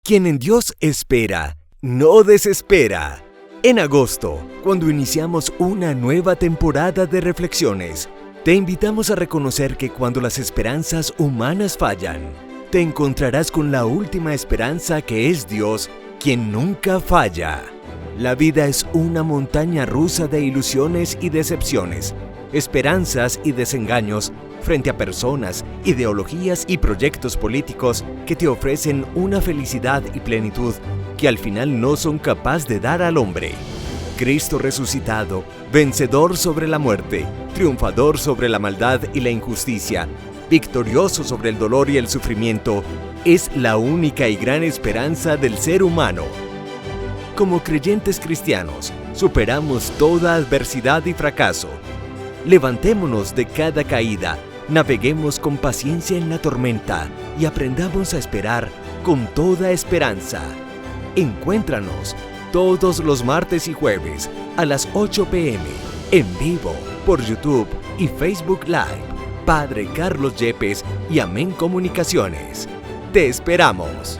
Quien en Dios espera, no desespera. En agosto, cuando iniciamos una nueva temporada de reflexiones, te invitamos a reconocer que cuando las esperanzas humanas fallan, te encontrarás con la última esperanza que es Dios, quien nunca falla. La vida es una montaña rusa de ilusiones y decepciones, esperanzas y desengaños frente a personas, ideologías y proyectos políticos que te ofrecen una felicidad y plenitud que al final no son capaces de dar al hombre. Cristo resucitado, vencedor sobre la muerte, triunfador sobre la maldad y la injusticia, victorioso sobre el dolor y el sufrimiento, es la única y gran esperanza del ser humano. Como creyentes cristianos, superamos toda adversidad y fracaso. Levantémonos de cada caída, naveguemos con paciencia en la tormenta y aprendamos a esperar con toda esperanza. Encuéntranos todos los martes y jueves a las 8 p.m. en vivo por YouTube y Facebook Live. Padre Carlos Yepes y Amén Comunicaciones. ¡Te esperamos!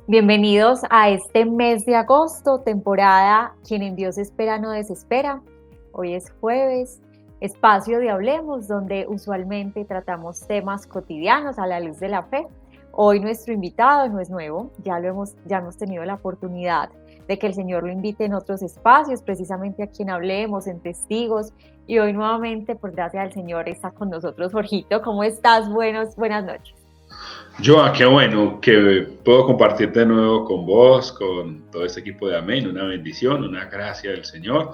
Bienvenidos a este mes de agosto, temporada Quien en Dios espera no desespera. Hoy es jueves, espacio de Hablemos, donde usualmente tratamos temas cotidianos a la luz de la fe. Hoy nuestro invitado no es nuevo, ya hemos tenido la oportunidad de que el Señor lo invite en otros espacios, precisamente aquí en Hablemos, en Testigos, y hoy nuevamente, por gracia del Señor, está con nosotros Jorgito. ¿Cómo estás? Buenas noches. Joa, qué bueno que puedo compartir de nuevo con vos, con todo este equipo de Amén, una bendición, una gracia del Señor,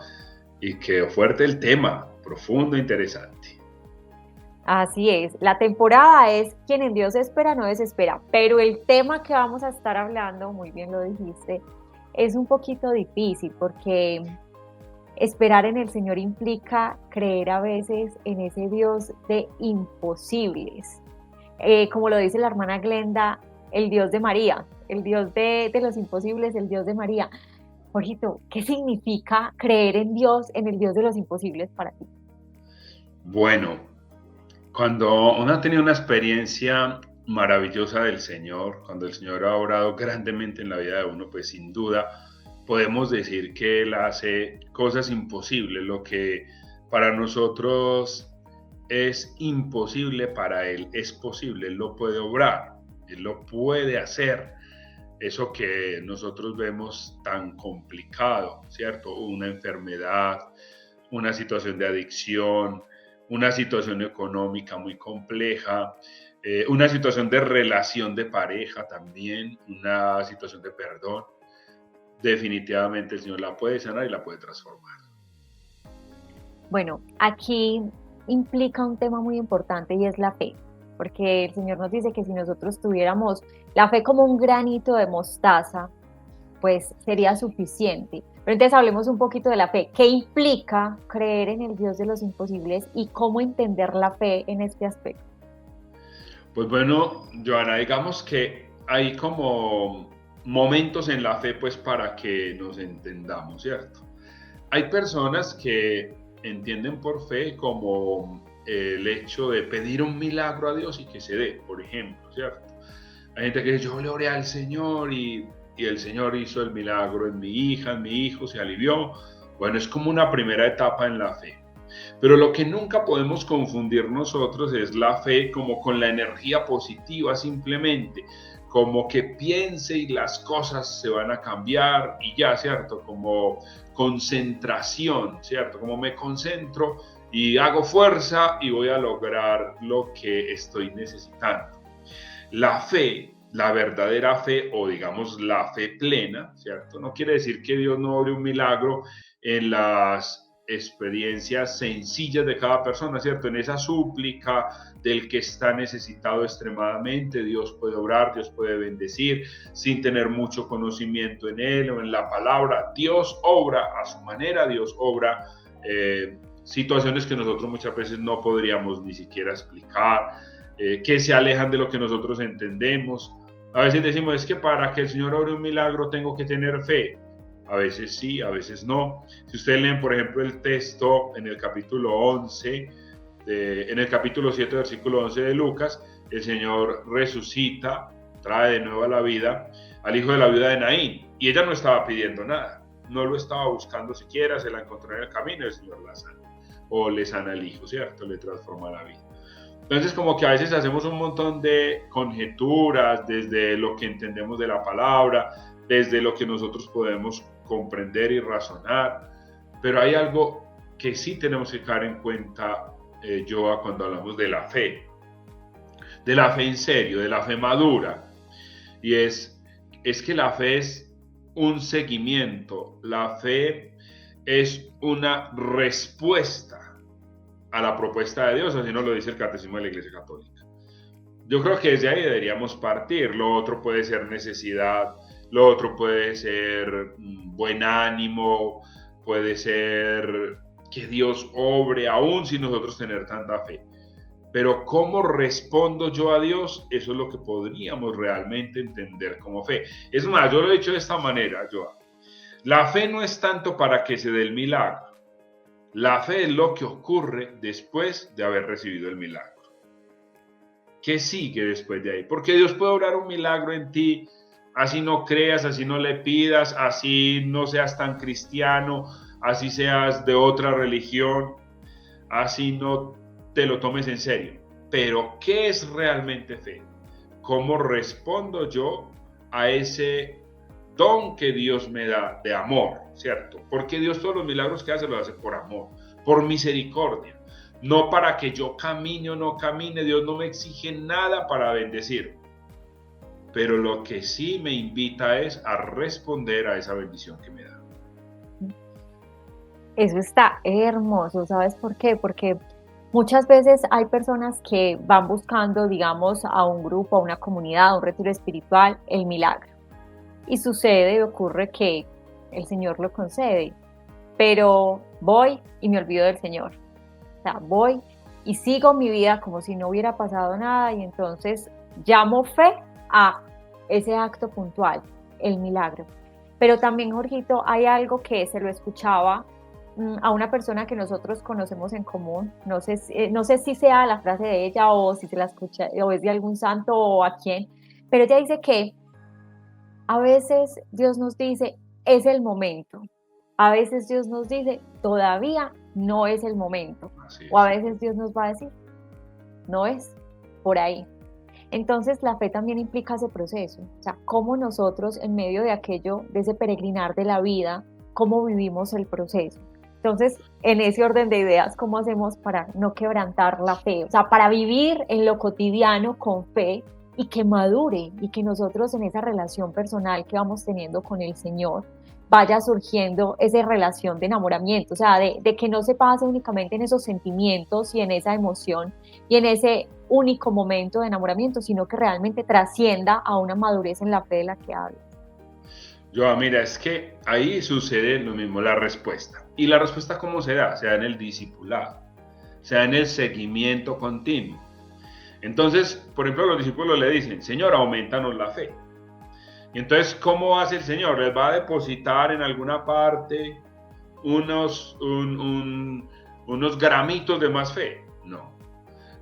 y que fuerte el tema, profundo e interesante. Así es, la temporada es Quien en Dios espera no desespera, pero el tema que vamos a estar hablando, muy bien lo dijiste, es un poquito difícil porque esperar en el Señor implica creer a veces en ese Dios de imposibles. Como lo dice la hermana Glenda, el Dios de María, el Dios de los imposibles, el Dios de María. Jorgito, ¿qué significa creer en Dios, en el Dios de los imposibles para ti? Bueno, cuando uno ha tenido una experiencia maravillosa del Señor, cuando el Señor ha obrado grandemente en la vida de uno, pues sin duda podemos decir que Él hace cosas imposibles, lo que para nosotros es imposible, para Él es posible. Él lo puede obrar, Él lo puede hacer. Eso que nosotros vemos tan complicado, ¿cierto? Una enfermedad, una situación de adicción, una situación económica muy compleja, una situación de relación de pareja también, una situación de perdón. Definitivamente el Señor la puede sanar y la puede transformar. Bueno, aquí implica un tema muy importante y es la fe, porque el Señor nos dice que si nosotros tuviéramos la fe como un granito de mostaza, pues sería suficiente. Pero entonces hablemos un poquito de la fe. ¿Qué implica creer en el Dios de los imposibles y cómo entender la fe en este aspecto? Pues bueno, Joana, digamos que hay como momentos en la fe, pues para que nos entendamos, ¿cierto? Hay personas que entienden por fe como el hecho de pedir un milagro a Dios y que se dé, por ejemplo, ¿cierto? Hay gente que dice, yo le oré al Señor y el Señor hizo el milagro en mi hija, en mi hijo, se alivió. Bueno, es como una primera etapa en la fe. Pero lo que nunca podemos confundir nosotros es la fe como con la energía positiva simplemente, como que piense y las cosas se van a cambiar y ya, ¿cierto? Como concentración, ¿cierto? Como me concentro y hago fuerza y voy a lograr lo que estoy necesitando. La fe, la verdadera fe, o digamos la fe plena, ¿cierto? No quiere decir que Dios no obre un milagro en las experiencias sencillas de cada persona, ¿cierto? En esa súplica del que está necesitado extremadamente, Dios puede obrar, Dios puede bendecir, sin tener mucho conocimiento en Él o en la palabra. Dios obra a su manera, Dios obra situaciones que nosotros muchas veces no podríamos ni siquiera explicar, que se alejan de lo que nosotros entendemos. A veces decimos, es que para que el Señor obre un milagro tengo que tener fe. A veces sí, a veces no. Si ustedes leen, por ejemplo, el texto en el capítulo 11 en el capítulo 7, versículo 11 de Lucas, el Señor resucita, trae de nuevo a la vida al hijo de la viuda de Naín, y ella no estaba pidiendo nada, no lo estaba buscando siquiera, se la encontró en el camino y el Señor la sana, o le sana al hijo, ¿cierto? Le transforma la vida. Entonces, como que a veces hacemos un montón de conjeturas desde lo que entendemos de la palabra, desde lo que nosotros podemos comprender y razonar, pero hay algo que sí tenemos que caer en cuenta, Joa, cuando hablamos de la fe en serio, de la fe madura, y es que la fe es un seguimiento, la fe es una respuesta a la propuesta de Dios, así nos lo dice el Catecismo de la Iglesia Católica. Yo creo que desde ahí deberíamos partir. Lo otro puede ser necesidad, lo otro puede ser buen ánimo, puede ser que Dios obre aún sin nosotros tener tanta fe. Pero ¿cómo respondo yo a Dios? Eso es lo que podríamos realmente entender como fe. Es más, yo lo he dicho de esta manera, Joa. La fe no es tanto para que se dé el milagro. La fe es lo que ocurre después de haber recibido el milagro. ¿Qué sigue después de ahí? Porque Dios puede obrar un milagro en ti, así no creas, así no le pidas, así no seas tan cristiano, así seas de otra religión, así no te lo tomes en serio. Pero ¿qué es realmente fe? ¿Cómo respondo yo a ese don que Dios me da de amor, ¿cierto? Porque Dios todos los milagros que hace los hace por amor, por misericordia, no para que yo camine o no camine. Dios no me exige nada para bendecir, pero lo que sí me invita es a responder a esa bendición que me da. Eso está hermoso, ¿sabes por qué? Porque muchas veces hay personas que van buscando, digamos, a un grupo, a una comunidad, a un retiro espiritual, el milagro. Y sucede, ocurre que el Señor lo concede, pero voy y me olvido del Señor. O sea, voy y sigo mi vida como si no hubiera pasado nada, y entonces llamo fe a ese acto puntual, el milagro. Pero también, Jorgito, hay algo que se lo escuchaba a una persona que nosotros conocemos en común. No sé si sea la frase de ella o si se la escucha o es de algún santo o a quién, pero ella dice que a veces Dios nos dice, es el momento. A veces Dios nos dice, todavía no es el momento. O a veces Dios nos va a decir, no es por ahí. Entonces la fe también implica ese proceso. O sea, cómo nosotros en medio de aquello, de ese peregrinar de la vida, cómo vivimos el proceso. Entonces, en ese orden de ideas, ¿cómo hacemos para no quebrantar la fe? O sea, para vivir en lo cotidiano con fe, y que madure, y que nosotros en esa relación personal que vamos teniendo con el Señor vaya surgiendo esa relación de enamoramiento, o sea, de que no se pase únicamente en esos sentimientos y en esa emoción y en ese único momento de enamoramiento, sino que realmente trascienda a una madurez en la fe de la que hablas. Joa, mira, es que ahí sucede lo mismo, la respuesta. ¿Y la respuesta cómo se da? Se da en el discipulado, se da en el seguimiento continuo. Entonces, por ejemplo, los discípulos le dicen, Señor, aumentanos la fe. Y entonces, ¿cómo hace el Señor? ¿Les va a depositar en alguna parte unos gramitos de más fe? No.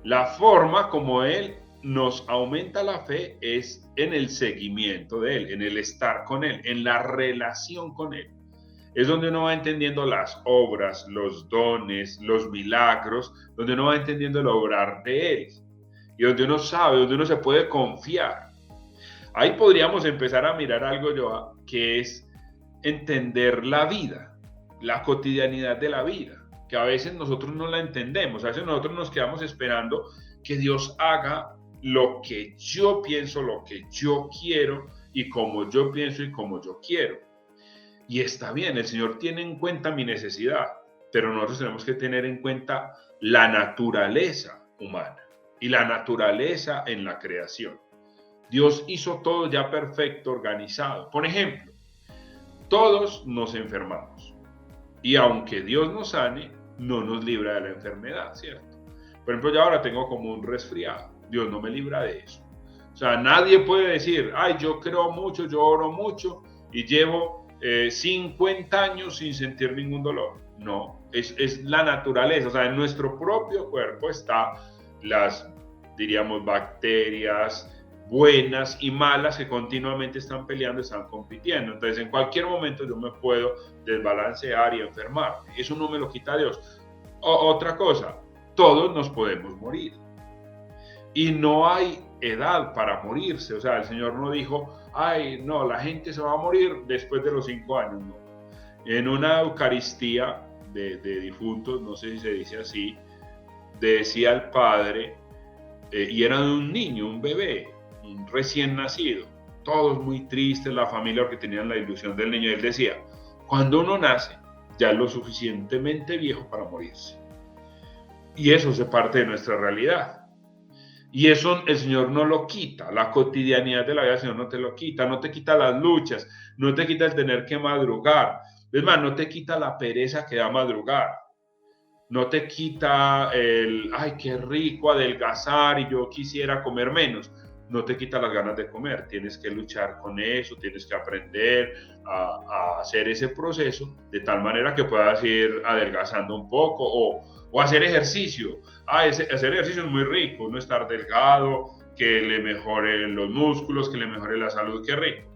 La forma como Él nos aumenta la fe es en el seguimiento de Él, en el estar con Él, en la relación con Él. Es donde uno va entendiendo las obras, los dones, los milagros, donde uno va entendiendo el obrar de Él. Y donde uno sabe, donde uno se puede confiar. Ahí podríamos empezar a mirar algo, Joa, que es entender la vida, la cotidianidad de la vida, que a veces nosotros no la entendemos. A veces nosotros nos quedamos esperando que Dios haga lo que yo pienso, lo que yo quiero, y como yo pienso y como yo quiero. Y está bien, el Señor tiene en cuenta mi necesidad, pero nosotros tenemos que tener en cuenta la naturaleza humana y la naturaleza en la creación. Dios hizo todo ya perfecto, organizado. Por ejemplo, todos nos enfermamos. Y aunque Dios nos sane, no nos libra de la enfermedad, ¿cierto? Por ejemplo, yo ahora tengo como un resfriado. Dios no me libra de eso. O sea, nadie puede decir, ay, yo creo mucho, yo oro mucho y llevo 50 años sin sentir ningún dolor. No. es la naturaleza, o sea, en nuestro propio cuerpo está las, diríamos, bacterias buenas y malas que continuamente están peleando, están compitiendo. Entonces, en cualquier momento yo me puedo desbalancear y enfermar. Eso no me lo quita Dios. Otra cosa, todos nos podemos morir. Y no hay edad para morirse. O sea, el Señor no dijo, ay, no, la gente se va a morir después de los 5 años. No. En una Eucaristía de difuntos, no sé si se dice así, decía el padre, y era de un niño, un bebé, un recién nacido, todos muy tristes, la familia, porque tenían la ilusión del niño. Él decía, cuando uno nace, ya es lo suficientemente viejo para morirse. Y eso es parte de nuestra realidad. Y eso el Señor no lo quita, la cotidianidad de la vida el Señor no te lo quita, no te quita las luchas, no te quita el tener que madrugar, es más, no te quita la pereza que da madrugar, no te quita el, ay, qué rico adelgazar y yo quisiera comer menos, no te quita las ganas de comer, tienes que luchar con eso, tienes que aprender a hacer ese proceso de tal manera que puedas ir adelgazando un poco o hacer ejercicio. Hacer ejercicio es muy rico, no estar delgado, que le mejore los músculos, que le mejore la salud, qué rico.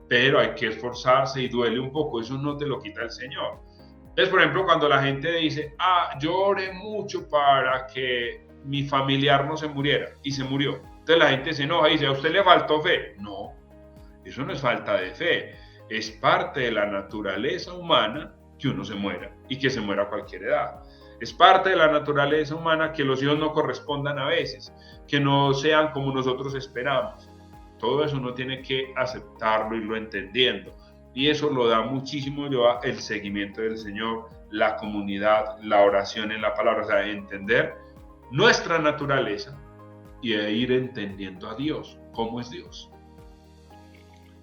Pero hay que esforzarse y duele un poco, eso no te lo quita el Señor. Entonces, por ejemplo, cuando la gente dice, yo oré mucho para que mi familiar no se muriera, y se murió. Entonces la gente se enoja y dice, ¿a usted le faltó fe? No, eso no es falta de fe, es parte de la naturaleza humana que uno se muera, y que se muera a cualquier edad. Es parte de la naturaleza humana que los hijos no correspondan a veces, que no sean como nosotros esperamos. Todo eso uno tiene que aceptarlo y irlo entendiendo. Y eso lo da muchísimo el seguimiento del Señor, la comunidad, la oración en la palabra, o sea, entender nuestra naturaleza y ir entendiendo a Dios, cómo es Dios.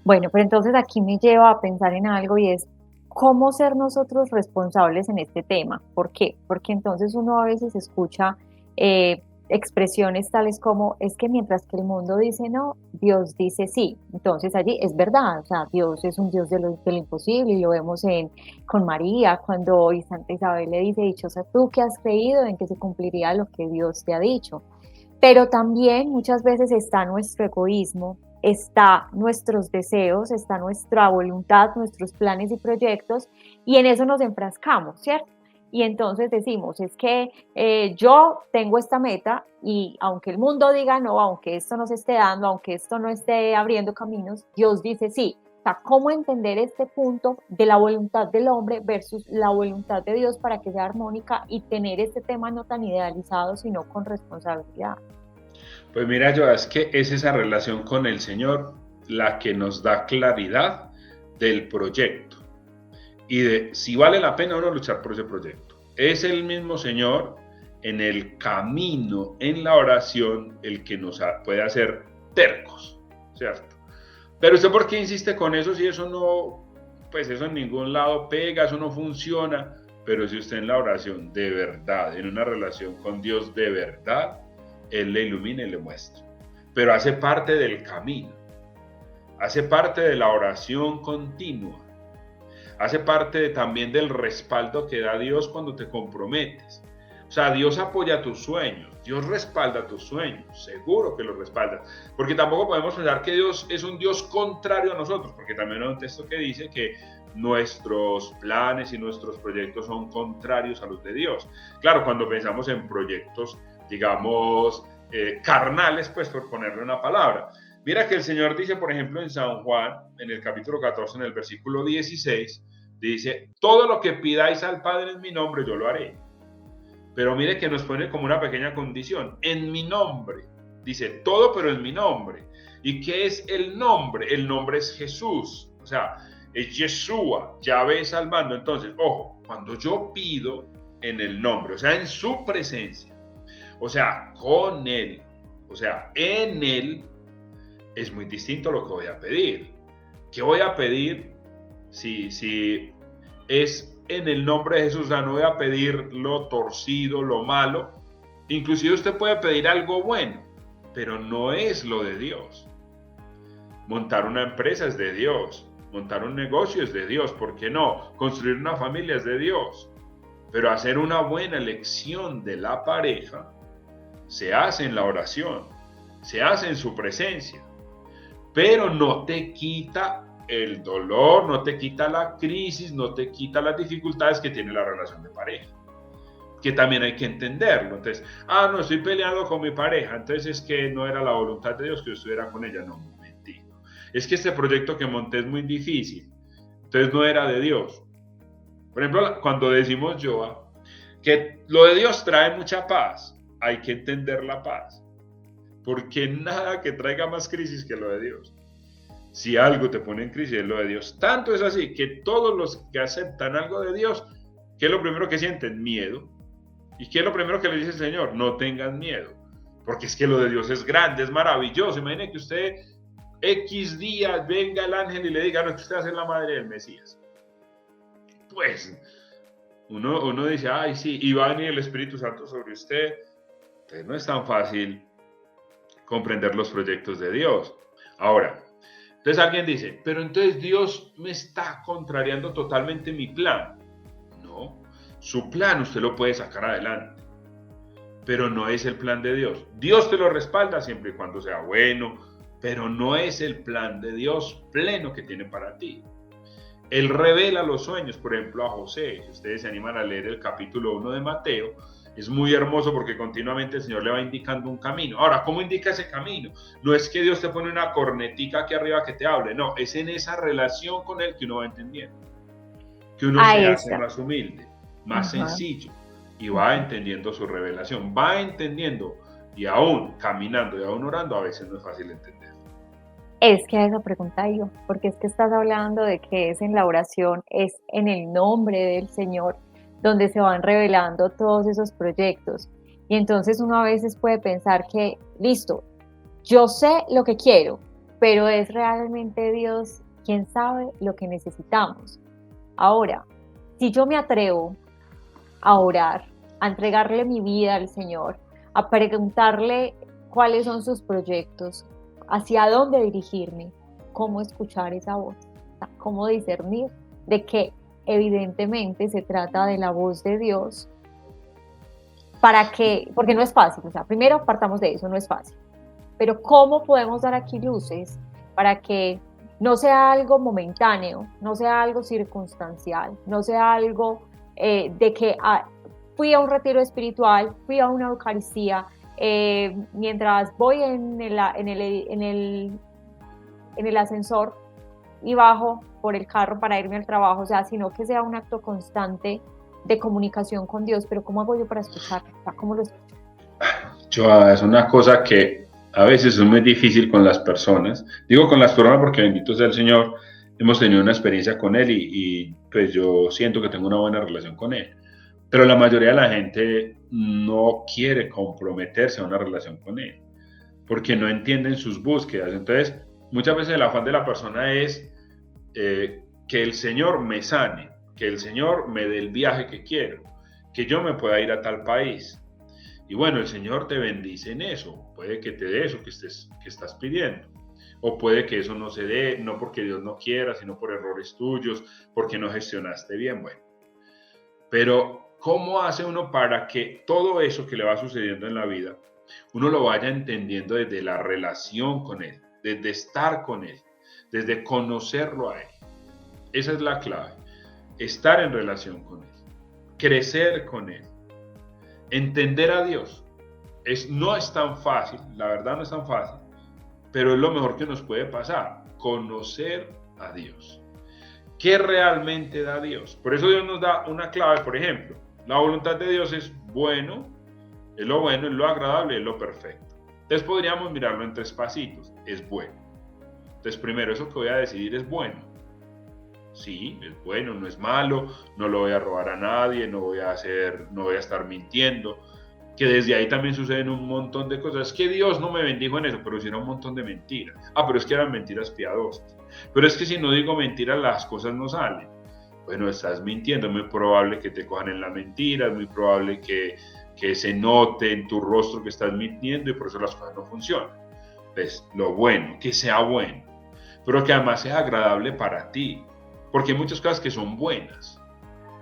Bueno, pero entonces aquí me lleva a pensar en algo y es cómo ser nosotros responsables en este tema. ¿Por qué? Porque entonces uno a veces escucha expresiones tales como, es que mientras que el mundo dice no, Dios dice sí. Entonces allí es verdad, o sea, Dios es un Dios de lo imposible y lo vemos con María, cuando Santa Isabel le dice, dichosa tú que has creído en que se cumpliría lo que Dios te ha dicho. Pero también muchas veces está nuestro egoísmo, está nuestros deseos, está nuestra voluntad, nuestros planes y proyectos, y en eso nos enfrascamos, ¿cierto? Y entonces decimos, es que yo tengo esta meta y aunque el mundo diga no, aunque esto no se esté dando, aunque esto no esté abriendo caminos, Dios dice sí. O sea, ¿cómo entender este punto de la voluntad del hombre versus la voluntad de Dios para que sea armónica y tener este tema no tan idealizado, sino con responsabilidad? Pues mira, yo es que es esa relación con el Señor la que nos da claridad del proyecto y de si vale la pena o no luchar por ese proyecto. Es el mismo Señor en el camino, en la oración, el que nos puede hacer tercos, ¿cierto? Pero ¿usted por qué insiste con eso si eso no, pues eso en ningún lado pega, eso no funciona? Pero si usted en la oración de verdad, en una relación con Dios de verdad, Él le ilumina y le muestra. Pero hace parte del camino, hace parte de la oración continua, hace parte también del respaldo que da Dios cuando te comprometes. O sea, Dios apoya tus sueños, Dios respalda tus sueños, seguro que los respalda. Porque tampoco podemos pensar que Dios es un Dios contrario a nosotros, porque también hay un texto que dice que nuestros planes y nuestros proyectos son contrarios a los de Dios. Claro, cuando pensamos en proyectos, digamos, carnales, pues por ponerle una palabra. Mira que el Señor dice, por ejemplo, en San Juan, en el capítulo 14, en el versículo 16, dice, todo lo que pidáis al Padre en mi nombre, yo lo haré. Pero mire que nos pone como una pequeña condición, en mi nombre. Dice, todo pero en mi nombre. ¿Y qué es el nombre? El nombre es Jesús, o sea, es Yeshua, Yahvé salvando. Entonces, ojo, cuando yo pido en el nombre, o sea, en su presencia, o sea, con Él, o sea, en Él, es muy distinto lo que voy a pedir. ¿Qué voy a pedir si es en el nombre de Jesús? O sea, no voy a pedir lo torcido, lo malo. Inclusive usted puede pedir algo bueno, pero no es lo de Dios. Montar una empresa es de Dios. Montar un negocio es de Dios. ¿Por qué no? Construir una familia es de Dios. Pero hacer una buena elección de la pareja se hace en la oración, se hace en su presencia, pero no te quita el dolor, no te quita la crisis, no te quita las dificultades que tiene la relación de pareja, que también hay que entenderlo. Entonces, no estoy peleando con mi pareja, entonces es que no era la voluntad de Dios que yo estuviera con ella. No, un momentito. Es que este proyecto que monté es muy difícil, entonces no era de Dios. Por ejemplo, cuando decimos Joa, que lo de Dios trae mucha paz, hay que entender la paz, porque nada que traiga más crisis que lo de Dios. Si algo te pone en crisis es lo de Dios. Tanto es así que todos los que aceptan algo de Dios, ¿qué es lo primero que sienten? Miedo. ¿Y qué es lo primero que le dice el Señor? No tengan miedo, porque es que lo de Dios es grande, es maravilloso. Imagine que usted X días venga el ángel y le diga, no, que usted va a ser la madre del Mesías. Pues uno dice, ay sí, y va a venir el Espíritu Santo sobre usted. Entonces no es tan fácil comprender los proyectos de Dios. Ahora, entonces alguien dice, pero entonces Dios me está contrariando totalmente mi plan. No, su plan usted lo puede sacar adelante, pero no es el plan de Dios. Dios te lo respalda siempre y cuando sea bueno, pero no es el plan de Dios pleno que tiene para ti. Él revela los sueños, por ejemplo, a José. Si ustedes se animan a leer el capítulo 1 de Mateo, es muy hermoso porque continuamente el Señor le va indicando un camino. Ahora, ¿cómo indica ese camino? No es que Dios te pone una cornetica aquí arriba que te hable, no, es en esa relación con Él que uno va entendiendo. Que uno se hace más humilde, más sencillo, y va entendiendo su revelación, va entendiendo, y aún caminando y aún orando, a veces no es fácil entender. Es que a esa pregunta yo, porque es que estás hablando de que es en la oración, es en el nombre del Señor, donde se van revelando todos esos proyectos. Y entonces uno a veces puede pensar que, listo, yo sé lo que quiero, pero es realmente Dios quien sabe lo que necesitamos. Ahora, si yo me atrevo a orar, a entregarle mi vida al Señor, a preguntarle cuáles son sus proyectos, hacia dónde dirigirme, cómo escuchar esa voz, cómo discernir de que evidentemente se trata de la voz de Dios, porque no es fácil, o sea, primero partamos de eso, no es fácil, pero cómo podemos dar aquí luces para que no sea algo momentáneo, no sea algo circunstancial, no sea algo de que fui a un retiro espiritual, fui a una Eucaristía, mientras voy en el ascensor y bajo por el carro para irme al trabajo, o sea, sino que sea un acto constante de comunicación con Dios. Pero ¿cómo hago yo para escucharlo? ¿Cómo lo escucho? Es una cosa que a veces es muy difícil con las personas. Digo con las personas porque bendito sea el Señor, hemos tenido una experiencia con Él y pues yo siento que tengo una buena relación con Él. Pero la mayoría de la gente no quiere comprometerse a una relación con Él, porque no entienden sus búsquedas. Entonces, muchas veces el afán de la persona es que el Señor me sane, que el Señor me dé el viaje que quiero, que yo me pueda ir a tal país. Y bueno, el Señor te bendice en eso. Puede que te dé eso que estás pidiendo. O puede que eso no se dé, no porque Dios no quiera, sino por errores tuyos, porque no gestionaste bien. Bueno, pero ¿cómo hace uno para que todo eso que le va sucediendo en la vida, uno lo vaya entendiendo desde la relación con Él, desde estar con Él, desde conocerlo a Él? Esa es la clave. Estar en relación con Él, crecer con Él, entender a Dios. No es tan fácil, la verdad no es tan fácil, pero es lo mejor que nos puede pasar, conocer a Dios. ¿Qué realmente da Dios? Por eso Dios nos da una clave, por ejemplo, la voluntad de Dios es bueno, es lo agradable, es lo perfecto. Entonces podríamos mirarlo en 3 pasitos, es bueno. Entonces primero, eso que voy a decidir es bueno. Sí, es bueno, no es malo, no lo voy a robar a nadie, no voy a estar mintiendo, que desde ahí también suceden un montón de cosas. Es que Dios no me bendijo en eso, pero hicieron un montón de mentiras. Pero es que eran mentiras piadosas. Pero es que si no digo mentiras, las cosas no salen. Bueno, estás mintiendo, es muy probable que te cojan en la mentira, es muy probable que se note en tu rostro que estás mintiendo y por eso las cosas no funcionan. Pues lo bueno, que sea bueno, pero que además sea agradable para ti. Porque hay muchas cosas que son buenas,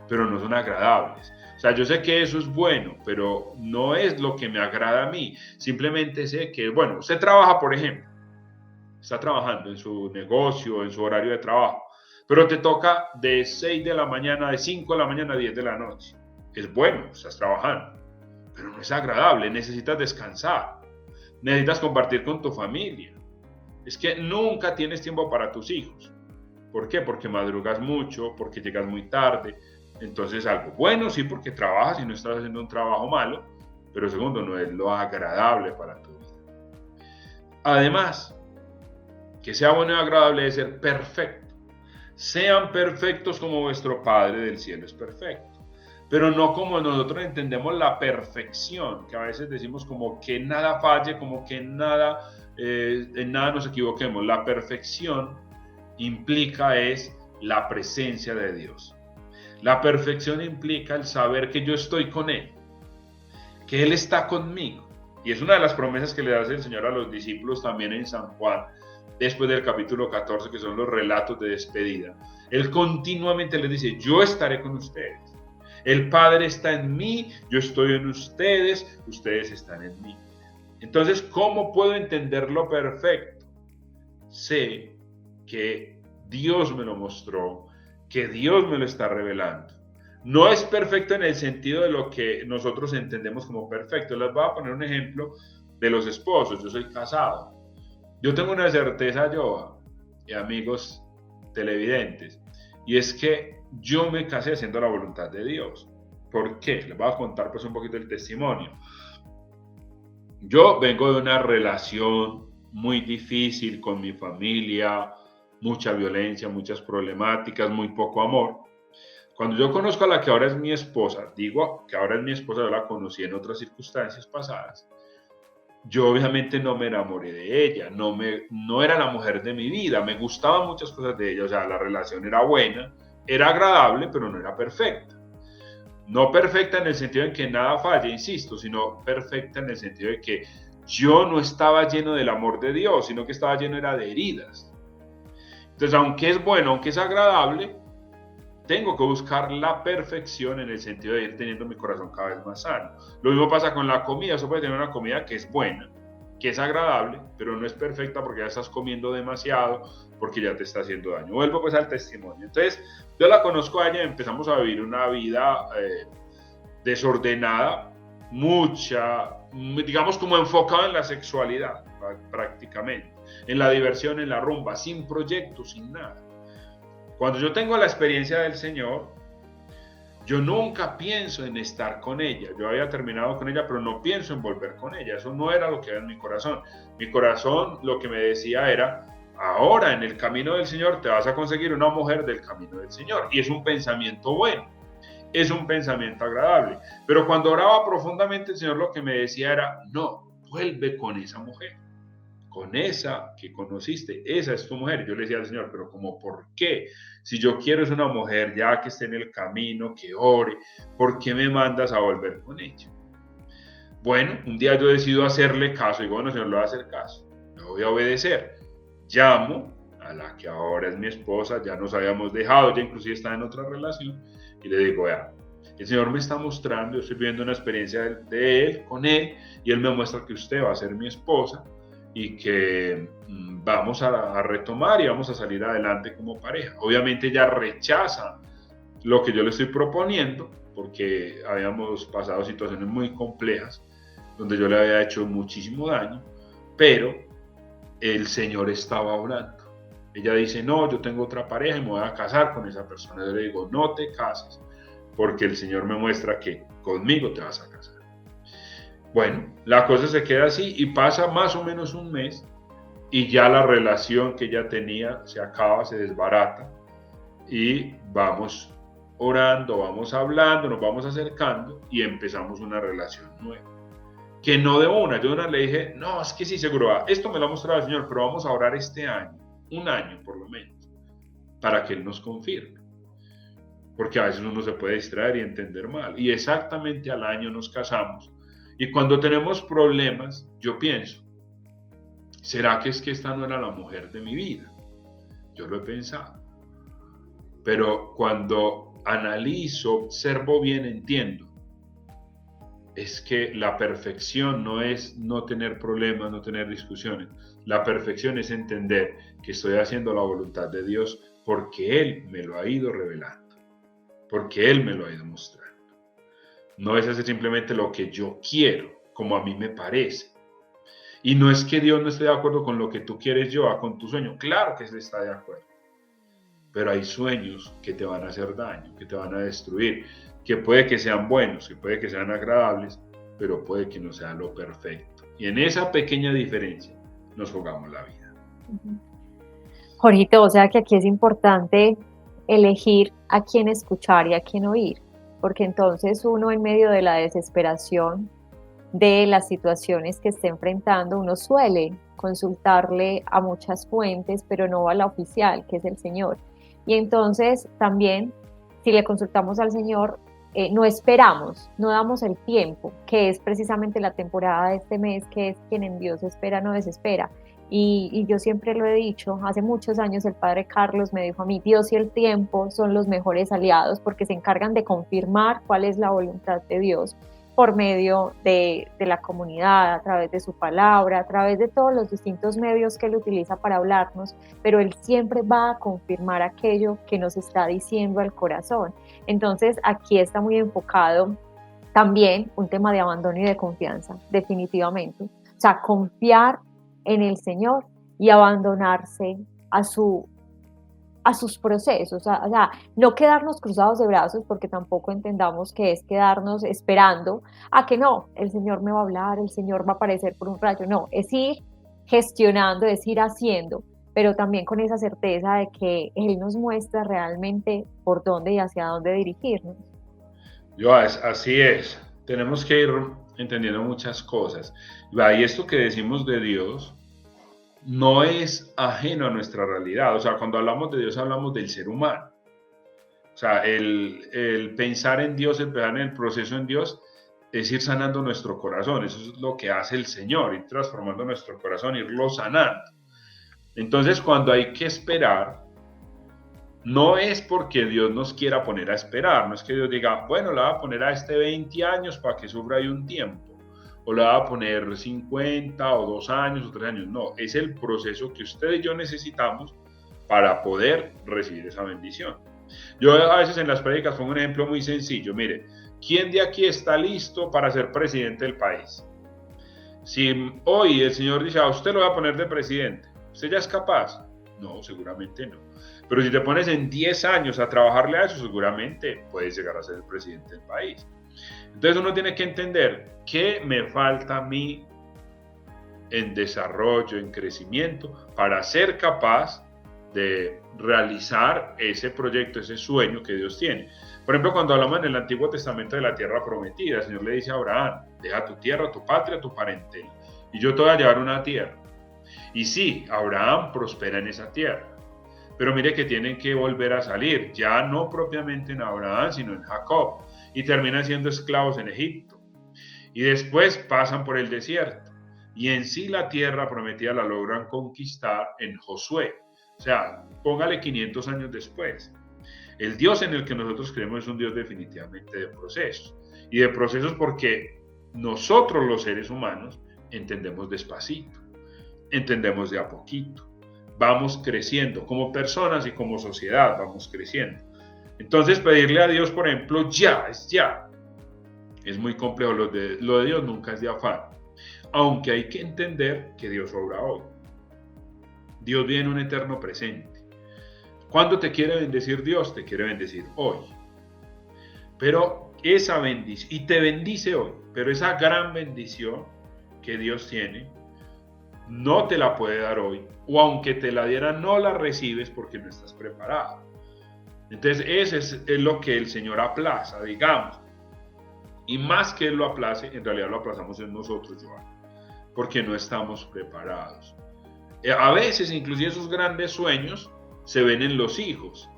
pero no son agradables. O sea, yo sé que eso es bueno, pero no es lo que me agrada a mí. Simplemente sé que, bueno, usted trabaja, por ejemplo, está trabajando en su negocio, en su horario de trabajo, pero te toca de 6 de la mañana, de 5 de la mañana a 10 de la noche. Es bueno, estás trabajando, pero no es agradable, necesitas descansar, necesitas compartir con tu familia. Es que nunca tienes tiempo para tus hijos. ¿Por qué? Porque madrugas mucho, porque llegas muy tarde. Entonces, algo bueno, sí, porque trabajas y no estás haciendo un trabajo malo, pero segundo, no es lo agradable para tu vida. Además, que sea bueno y agradable es ser perfecto. Sean perfectos como vuestro Padre del cielo es perfecto. Pero no como nosotros entendemos la perfección, que a veces decimos como que nada falle, como que nada, en nada nos equivoquemos. La perfección implica es la presencia de Dios. La perfección implica el saber que yo estoy con Él, que Él está conmigo. Y es una de las promesas que le hace el Señor a los discípulos también en San Juan, después del capítulo 14, que son los relatos de despedida. Él continuamente les dice, yo estaré con ustedes. El Padre está en mí, yo estoy en ustedes, ustedes están en mí. Entonces, ¿cómo puedo entender lo perfecto? Sé que Dios me lo mostró, que Dios me lo está revelando. No es perfecto en el sentido de lo que nosotros entendemos como perfecto. Les voy a poner un ejemplo de los esposos. Yo soy casado. Yo tengo una certeza, yo, y amigos televidentes, y es que yo me casé haciendo la voluntad de Dios. ¿Por qué? Les voy a contar pues un poquito el testimonio. Yo vengo de una relación muy difícil con mi familia, mucha violencia, muchas problemáticas, muy poco amor. Cuando yo conozco a la que ahora es mi esposa, digo que ahora es mi esposa, yo la conocí en otras circunstancias pasadas, yo obviamente no me enamoré de ella, no era la mujer de mi vida, me gustaban muchas cosas de ella, o sea, la relación era buena, era agradable, pero no era perfecta. No perfecta en el sentido en que nada falla, insisto, sino perfecta en el sentido de que yo no estaba lleno del amor de Dios, sino que estaba lleno era de heridas. Entonces, aunque es bueno, aunque es agradable, tengo que buscar la perfección en el sentido de ir teniendo mi corazón cada vez más sano. Lo mismo pasa con la comida. Eso puede tener una comida que es buena, que es agradable, pero no es perfecta porque ya estás comiendo demasiado, porque ya te está haciendo daño. Vuelvo pues al testimonio. Entonces, yo la conozco a ella y empezamos a vivir una vida desordenada, digamos como enfocada en la sexualidad, prácticamente, en la diversión, en la rumba, sin proyectos, sin nada. Cuando yo tengo la experiencia del Señor, yo nunca pienso en estar con ella. Yo había terminado con ella, pero no pienso en volver con ella. Eso no era lo que era en mi corazón. Mi corazón lo que me decía era, ahora en el camino del Señor te vas a conseguir una mujer del camino del Señor. Y es un pensamiento bueno, es un pensamiento agradable. Pero cuando oraba profundamente, el Señor lo que me decía era, no, vuelve con esa mujer. Con esa que conociste, esa es tu mujer. Yo le decía al Señor, pero ¿cómo por qué? Si yo quiero es una mujer ya que esté en el camino, que ore, ¿por qué me mandas a volver con ella? Bueno, un día yo decido hacerle caso, y digo, bueno, Señor, le voy a hacer caso, le voy a obedecer. Llamo a la que ahora es mi esposa, ya nos habíamos dejado, ya inclusive está en otra relación, y le digo, vea, el Señor me está mostrando, yo estoy viendo una experiencia de él, con él, y él me muestra que usted va a ser mi esposa, y que vamos a retomar y vamos a salir adelante como pareja. Obviamente ella rechaza lo que yo le estoy proponiendo, porque habíamos pasado situaciones muy complejas, donde yo le había hecho muchísimo daño, pero el Señor estaba orando. Ella dice, no, yo tengo otra pareja y me voy a casar con esa persona. Yo le digo, no te cases, porque el Señor me muestra que conmigo te vas a casar. Bueno, la cosa se queda así y pasa más o menos un mes y ya la relación que ella tenía se acaba, se desbarata y vamos orando, vamos hablando, nos vamos acercando y empezamos una relación nueva. Que no de una, yo le dije, no, es que sí, seguro, esto me lo ha mostrado el Señor, pero vamos a orar este año, un año por lo menos, para que Él nos confirme. Porque a veces uno se puede distraer y entender mal. Y exactamente al año nos casamos. Y cuando tenemos problemas, yo pienso, ¿será que es que esta no era la mujer de mi vida? Yo lo he pensado. Pero cuando analizo, observo bien, entiendo es que la perfección no es no tener problemas, no tener discusiones. La perfección es entender que estoy haciendo la voluntad de Dios porque Él me lo ha ido revelando, porque Él me lo ha ido mostrando. No es hacer simplemente lo que yo quiero, como a mí me parece. Y no es que Dios no esté de acuerdo con lo que tú quieres llevar con tu sueño. Claro que Él está de acuerdo. Pero hay sueños que te van a hacer daño, que te van a destruir, que puede que sean buenos, que puede que sean agradables, pero puede que no sea lo perfecto. Y en esa pequeña diferencia nos jugamos la vida. Jorgito, o sea que aquí es importante elegir a quién escuchar y a quién oír, porque entonces uno en medio de la desesperación de las situaciones que esté enfrentando, uno suele consultarle a muchas fuentes, pero no a la oficial, que es el Señor. Y entonces también, si le consultamos al Señor, no esperamos, no damos el tiempo, que es precisamente la temporada de este mes, que es quien en Dios espera, no desespera. Y yo siempre lo he dicho, hace muchos años el padre Carlos me dijo a mí, Dios y el tiempo son los mejores aliados porque se encargan de confirmar cuál es la voluntad de Dios por medio de la comunidad, a través de su palabra, a través de todos los distintos medios que Él utiliza para hablarnos, pero Él siempre va a confirmar aquello que nos está diciendo al corazón. Entonces aquí está muy enfocado también un tema de abandono y de confianza, definitivamente. O sea, confiar en el Señor y abandonarse a sus procesos, o sea, no quedarnos cruzados de brazos porque tampoco entendamos que es quedarnos esperando a que no, el Señor me va a hablar, el Señor va a aparecer por un rayo, no, es ir gestionando, es ir haciendo, pero también con esa certeza de que Él nos muestra realmente por dónde y hacia dónde dirigirnos. Así es, tenemos que ir entendiendo muchas cosas. Y esto que decimos de Dios no es ajeno a nuestra realidad. O sea, cuando hablamos de Dios hablamos del ser humano. O sea, el pensar en Dios, el pensar en el proceso en Dios, es ir sanando nuestro corazón. Eso es lo que hace el Señor, ir transformando nuestro corazón, irlo sanando. Entonces, cuando hay que esperar, no es porque Dios nos quiera poner a esperar, no es que Dios diga, bueno, le va a poner a este 20 años para que sufra ahí un tiempo, o le va a poner 50 o 2 años o 3 años. No, es el proceso que usted y yo necesitamos para poder recibir esa bendición. Yo a veces en las prédicas pongo un ejemplo muy sencillo. Mire, ¿quién de aquí está listo para ser presidente del país? Si hoy el Señor dice, a usted lo va a poner de presidente, ¿usted ya es capaz? No, seguramente no. Pero si te pones en 10 años a trabajarle a eso, seguramente puedes llegar a ser el presidente del país. Entonces uno tiene que entender qué me falta a mí en desarrollo, en crecimiento, para ser capaz de realizar ese proyecto, ese sueño que Dios tiene. Por ejemplo, cuando hablamos en el Antiguo Testamento de la tierra prometida, el Señor le dice a Abraham, deja tu tierra, tu patria, tu parentela, y yo te voy a llevar una tierra. Y sí, Abraham prospera en esa tierra. Pero mire que tienen que volver a salir, ya no propiamente en Abraham, sino en Jacob, y terminan siendo esclavos en Egipto. Y después pasan por el desierto, y en sí la tierra prometida la logran conquistar en Josué. O sea, póngale 500 años después. El Dios en el que nosotros creemos es un Dios definitivamente de procesos. Y de procesos porque nosotros los seres humanos entendemos despacito, entendemos de a poquito. Vamos creciendo como personas y como sociedad, vamos creciendo. Entonces pedirle a Dios, por ejemplo, ya, es muy complejo. Lo de Dios nunca es de afán. Aunque hay que entender que Dios obra hoy. Dios vive en un eterno presente. ¿Cuándo te quiere bendecir Dios? Te quiere bendecir hoy. Pero esa bendición, y te bendice hoy, pero esa gran bendición que Dios tiene, no te la puede dar hoy, o aunque te la diera, no la recibes porque no estás preparado. Entonces, eso es lo que el Señor aplaza, digamos. Y más que Él lo aplace, en realidad lo aplazamos en nosotros, Joan, porque no estamos preparados. A veces, inclusive esos grandes sueños se ven en los hijos.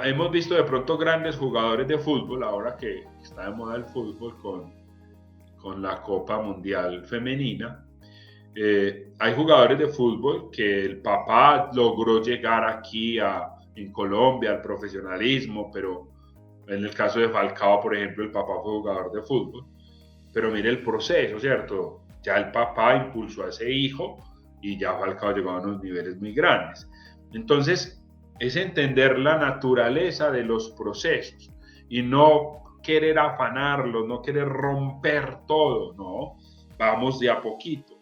Hemos visto de pronto grandes jugadores de fútbol, ahora que está de moda el fútbol con la Copa Mundial Femenina. Hay jugadores de fútbol que el papá logró llegar aquí en Colombia al profesionalismo, pero en el caso de Falcao, por ejemplo, el papá fue jugador de fútbol. pero mire el proceso, ¿cierto? Ya el papá impulsó a ese hijo y ya Falcao llegó a unos niveles muy grandes. Entonces, es entender la naturaleza de los procesos y no querer afanarlos, no querer romper todo, no, vamos de a poquito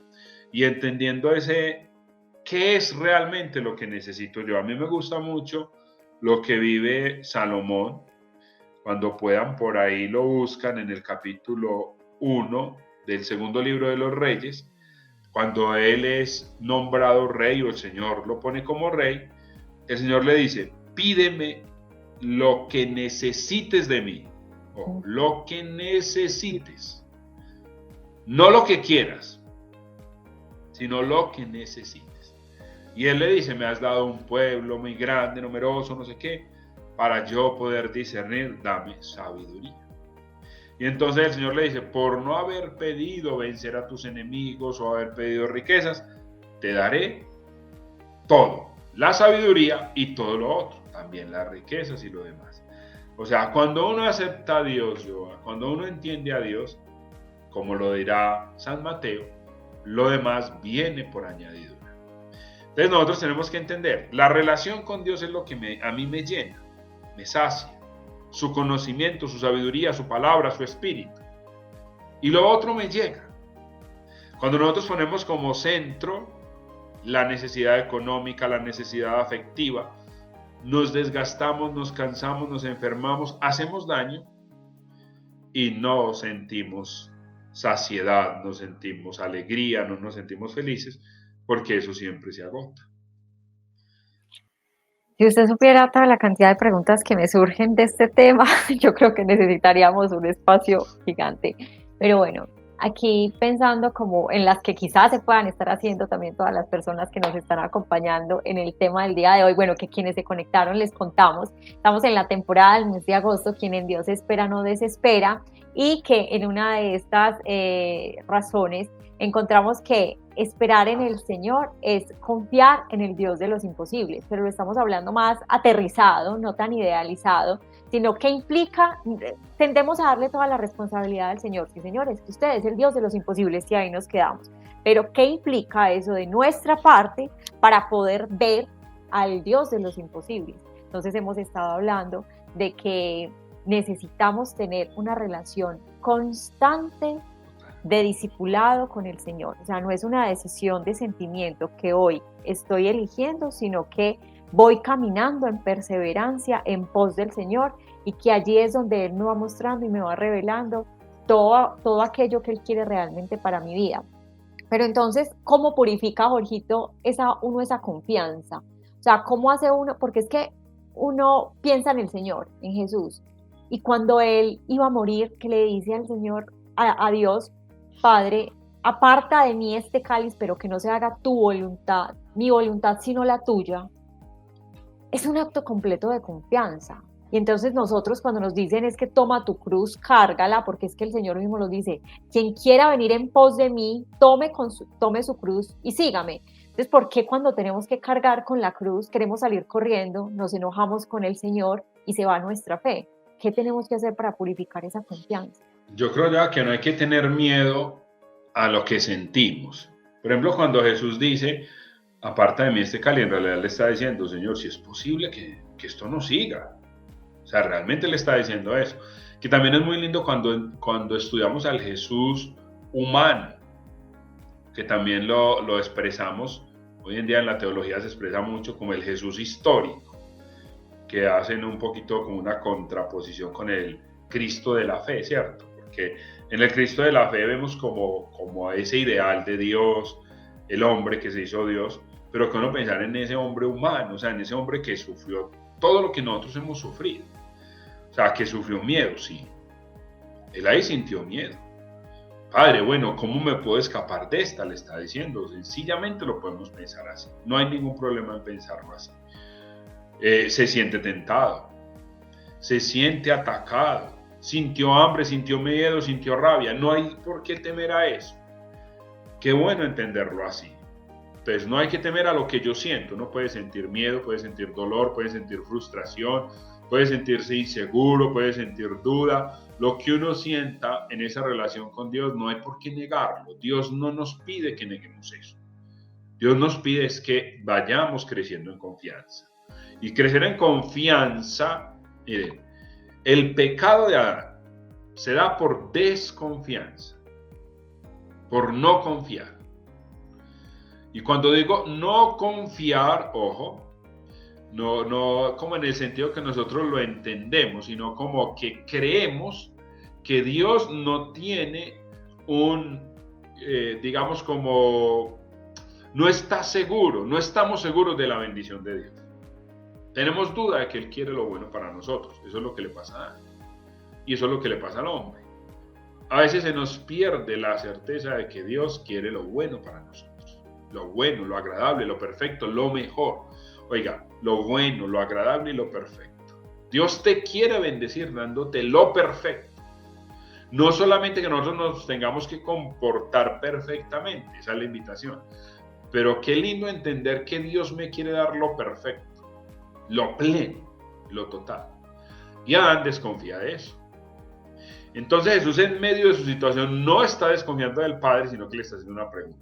y entendiendo qué es realmente lo que necesito yo. A mí me gusta mucho lo que vive Salomón. Cuando puedan, por ahí lo buscan en el capítulo 1 del segundo libro de los Reyes, cuando él es nombrado rey o el Señor lo pone como rey, el Señor le dice, pídeme lo que necesites de mí, o lo que necesites, no lo que quieras, sino lo que necesites. Y él le dice, me has dado un pueblo muy grande, numeroso, no sé qué, para yo poder discernir, dame sabiduría. Y entonces el Señor le dice, por no haber pedido vencer a tus enemigos o haber pedido riquezas, te daré todo, la sabiduría y todo lo otro, también las riquezas y lo demás. O sea, cuando uno acepta a Dios, cuando uno entiende a Dios, como lo dirá San Mateo, lo demás viene por añadidura. Entonces nosotros tenemos que entender, la relación con Dios es lo que a mí me llena, me sacia. Su conocimiento, su sabiduría, su palabra, su espíritu. Y lo otro me llega. Cuando nosotros ponemos como centro la necesidad económica, la necesidad afectiva, nos desgastamos, nos cansamos, nos enfermamos, hacemos daño y no sentimos saciedad, no sentimos alegría, no nos sentimos felices, porque eso siempre se agota. Si usted supiera toda la cantidad de preguntas que me surgen de este tema, yo creo que necesitaríamos un espacio gigante. Pero bueno, aquí pensando como en las que quizás se puedan estar haciendo también todas las personas que nos están acompañando en el tema del día de hoy. Bueno, que quienes se conectaron les contamos. Estamos en la temporada del mes de agosto, quien en Dios espera no desespera, y que en una de estas razones encontramos que esperar en el Señor es confiar en el Dios de los imposibles, pero lo estamos hablando más aterrizado, no tan idealizado, sino que implica, tendemos a darle toda la responsabilidad al Señor. Sí, Señor, es que usted es el Dios de los imposibles y ahí nos quedamos. Pero ¿qué implica eso de nuestra parte para poder ver al Dios de los imposibles? Entonces hemos estado hablando de que necesitamos tener una relación constante de discipulado con el Señor. O sea, no es una decisión de sentimiento que hoy estoy eligiendo, sino que voy caminando en perseverancia en pos del Señor, y que allí es donde Él me va mostrando y me va revelando todo aquello que Él quiere realmente para mi vida. Pero entonces, ¿cómo purifica, Jorgito, uno esa confianza? O sea, ¿cómo hace uno? Porque es que uno piensa en el Señor, en Jesús, y cuando Él iba a morir, que le dice al Señor, a Dios, Padre, aparta de mí este cáliz, pero que no se haga tu voluntad, mi voluntad, sino la tuya. Es un acto completo de confianza. Y entonces nosotros, cuando nos dicen es que toma tu cruz, cárgala, porque es que el Señor mismo nos dice, quien quiera venir en pos de mí, tome su cruz y sígame. Entonces, ¿por qué cuando tenemos que cargar con la cruz, queremos salir corriendo, nos enojamos con el Señor y se va nuestra fe? ¿Qué tenemos que hacer para purificar esa confianza? Yo creo ya que no hay que tener miedo a lo que sentimos. Por ejemplo, cuando Jesús dice, aparta de mí este cáliz, en realidad le está diciendo, Señor, si es posible que esto no siga. O sea, realmente le está diciendo eso. Que también es muy lindo cuando estudiamos al Jesús humano, que también lo expresamos, hoy en día en la teología se expresa mucho como el Jesús histórico, que hacen un poquito como una contraposición con el Cristo de la fe, ¿cierto? Porque en el Cristo de la fe vemos como ese ideal de Dios, el hombre que se hizo Dios, pero que uno pensar en ese hombre humano, o sea, en ese hombre que sufrió todo lo que nosotros hemos sufrido. O sea, que sufrió miedo, sí. Él ahí sintió miedo. Padre, bueno, ¿cómo me puedo escapar de esta? Le está diciendo. Sencillamente lo podemos pensar así. No hay ningún problema en pensarlo así. Se siente tentado, se siente atacado, sintió hambre, sintió miedo, sintió rabia. No hay por qué temer a eso. Qué bueno entenderlo así. Entonces no hay que temer a lo que yo siento. Uno puede sentir miedo, puede sentir dolor, puede sentir frustración, puede sentirse inseguro, puede sentir duda. Lo que uno sienta en esa relación con Dios no hay por qué negarlo. Dios no nos pide que neguemos eso. Dios nos pide es que vayamos creciendo en confianza. Y crecer en confianza, miren, el pecado de Adán se da por desconfianza, por no confiar. Y cuando digo no confiar, ojo, no como en el sentido que nosotros lo entendemos, sino como que creemos que Dios no tiene digamos como, no está seguro, no estamos seguros de la bendición de Dios. Tenemos duda de que Él quiere lo bueno para nosotros. Eso es lo que le pasa a Adán. Y eso es lo que le pasa al hombre. A veces se nos pierde la certeza de que Dios quiere lo bueno para nosotros. Lo bueno, lo agradable, lo perfecto, lo mejor. Oiga, lo bueno, lo agradable y lo perfecto. Dios te quiere bendecir dándote lo perfecto. No solamente que nosotros nos tengamos que comportar perfectamente, esa es la invitación. Pero qué lindo entender que Dios me quiere dar lo perfecto, lo pleno, lo total. Y Adán desconfía de eso. Entonces Jesús, en medio de su situación, no está desconfiando del Padre, sino que le está haciendo una pregunta.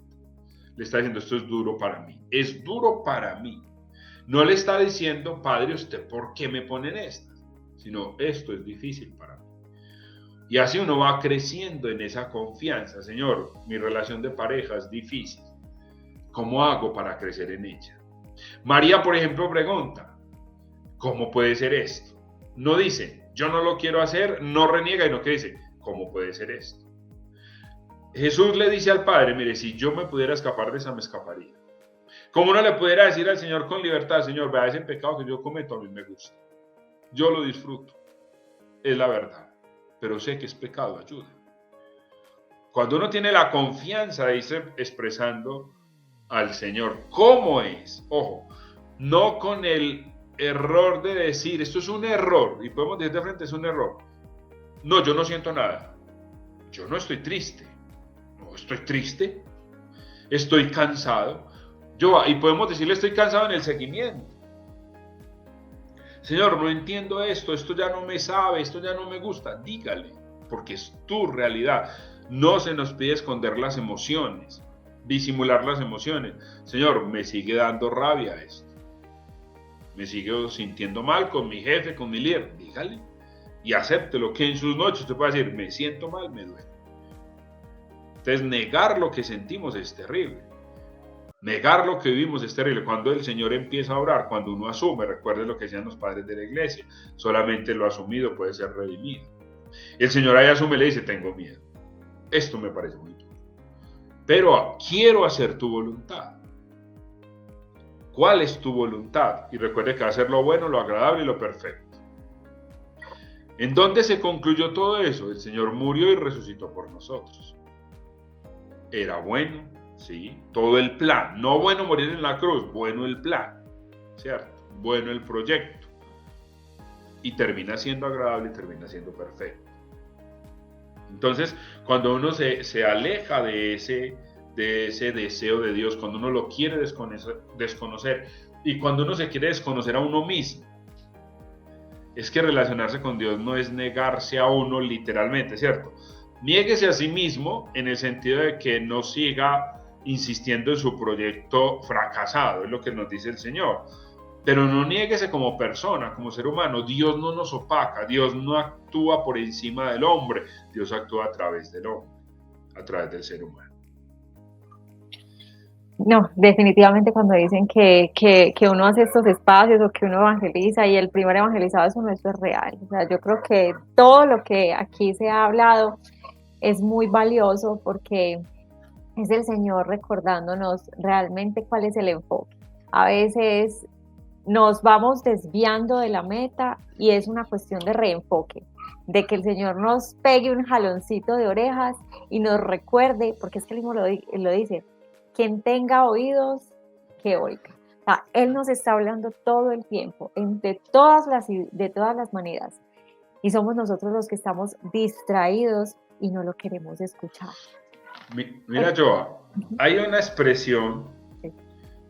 Le está diciendo, esto es duro para mí. Es duro para mí. No le está diciendo, Padre, ¿usted por qué me pone en estas? Sino, esto es difícil para mí. Y así uno va creciendo en esa confianza. Señor, mi relación de pareja es difícil. ¿Cómo hago para crecer en ella? María, por ejemplo, pregunta, ¿cómo puede ser esto? No dice, yo no lo quiero hacer, no reniega, sino que dice, ¿cómo puede ser esto? Jesús le dice al Padre, mire, si yo me pudiera escapar de esa, me escaparía. Como uno le pudiera decir al Señor con libertad, Señor, vea, ese pecado que yo cometo a mí me gusta. Yo lo disfruto. Es la verdad. Pero sé que es pecado, ayuda. Cuando uno tiene la confianza de irse expresando al Señor cómo es, ojo, no con el error de decir, esto es un error, y podemos decir de frente, es un error. No, yo no siento nada. Yo no estoy triste. No estoy triste. Estoy cansado. Y podemos decirle, estoy cansado en el seguimiento. Señor, no entiendo esto ya no me sabe, esto ya no me gusta. Dígale, porque es tu realidad. No se nos pide esconder las emociones, disimular las emociones. Señor, me sigue dando rabia esto. Me sigo sintiendo mal con mi jefe, con mi líder. Dígale y acéptelo, que en sus noches usted puede decir, me siento mal, me duele. Entonces, negar lo que sentimos es terrible. Negar lo que vivimos es terrible. Cuando el Señor empieza a orar, cuando uno asume, recuerde lo que decían los padres de la iglesia, solamente lo asumido puede ser redimido. El Señor ahí asume y le dice, tengo miedo. Esto me parece muy duro. Pero quiero hacer tu voluntad. ¿Cuál es tu voluntad? Y recuerde que va a ser lo bueno, lo agradable y lo perfecto. ¿En dónde se concluyó todo eso? El Señor murió y resucitó por nosotros. Era bueno, sí, todo el plan. No bueno morir en la cruz, bueno el plan, ¿cierto? Bueno el proyecto. Y termina siendo agradable y termina siendo perfecto. Entonces, cuando uno se aleja de ese deseo de Dios, cuando uno lo quiere desconocer y cuando uno se quiere desconocer a uno mismo, es que relacionarse con Dios no es negarse a uno literalmente, ¿cierto? Niéguese a sí mismo en el sentido de que no siga insistiendo en su proyecto fracasado, es lo que nos dice el Señor. Pero no niéguese como persona, como ser humano. Dios no nos opaca, Dios no actúa por encima del hombre, Dios actúa a través del hombre, a través del ser humano. No, definitivamente cuando dicen que uno hace estos espacios o que uno evangeliza y el primer evangelizado es uno, eso es real. O sea, yo creo que todo lo que aquí se ha hablado es muy valioso porque es el Señor recordándonos realmente cuál es el enfoque. A veces nos vamos desviando de la meta y es una cuestión de reenfoque, de que el Señor nos pegue un jaloncito de orejas y nos recuerde, porque es que Él mismo lo dice, quien tenga oídos, que oiga. O sea, Él nos está hablando todo el tiempo, de todas las maneras, y somos nosotros los que estamos distraídos y no lo queremos escuchar. Mira, Joa, hay una expresión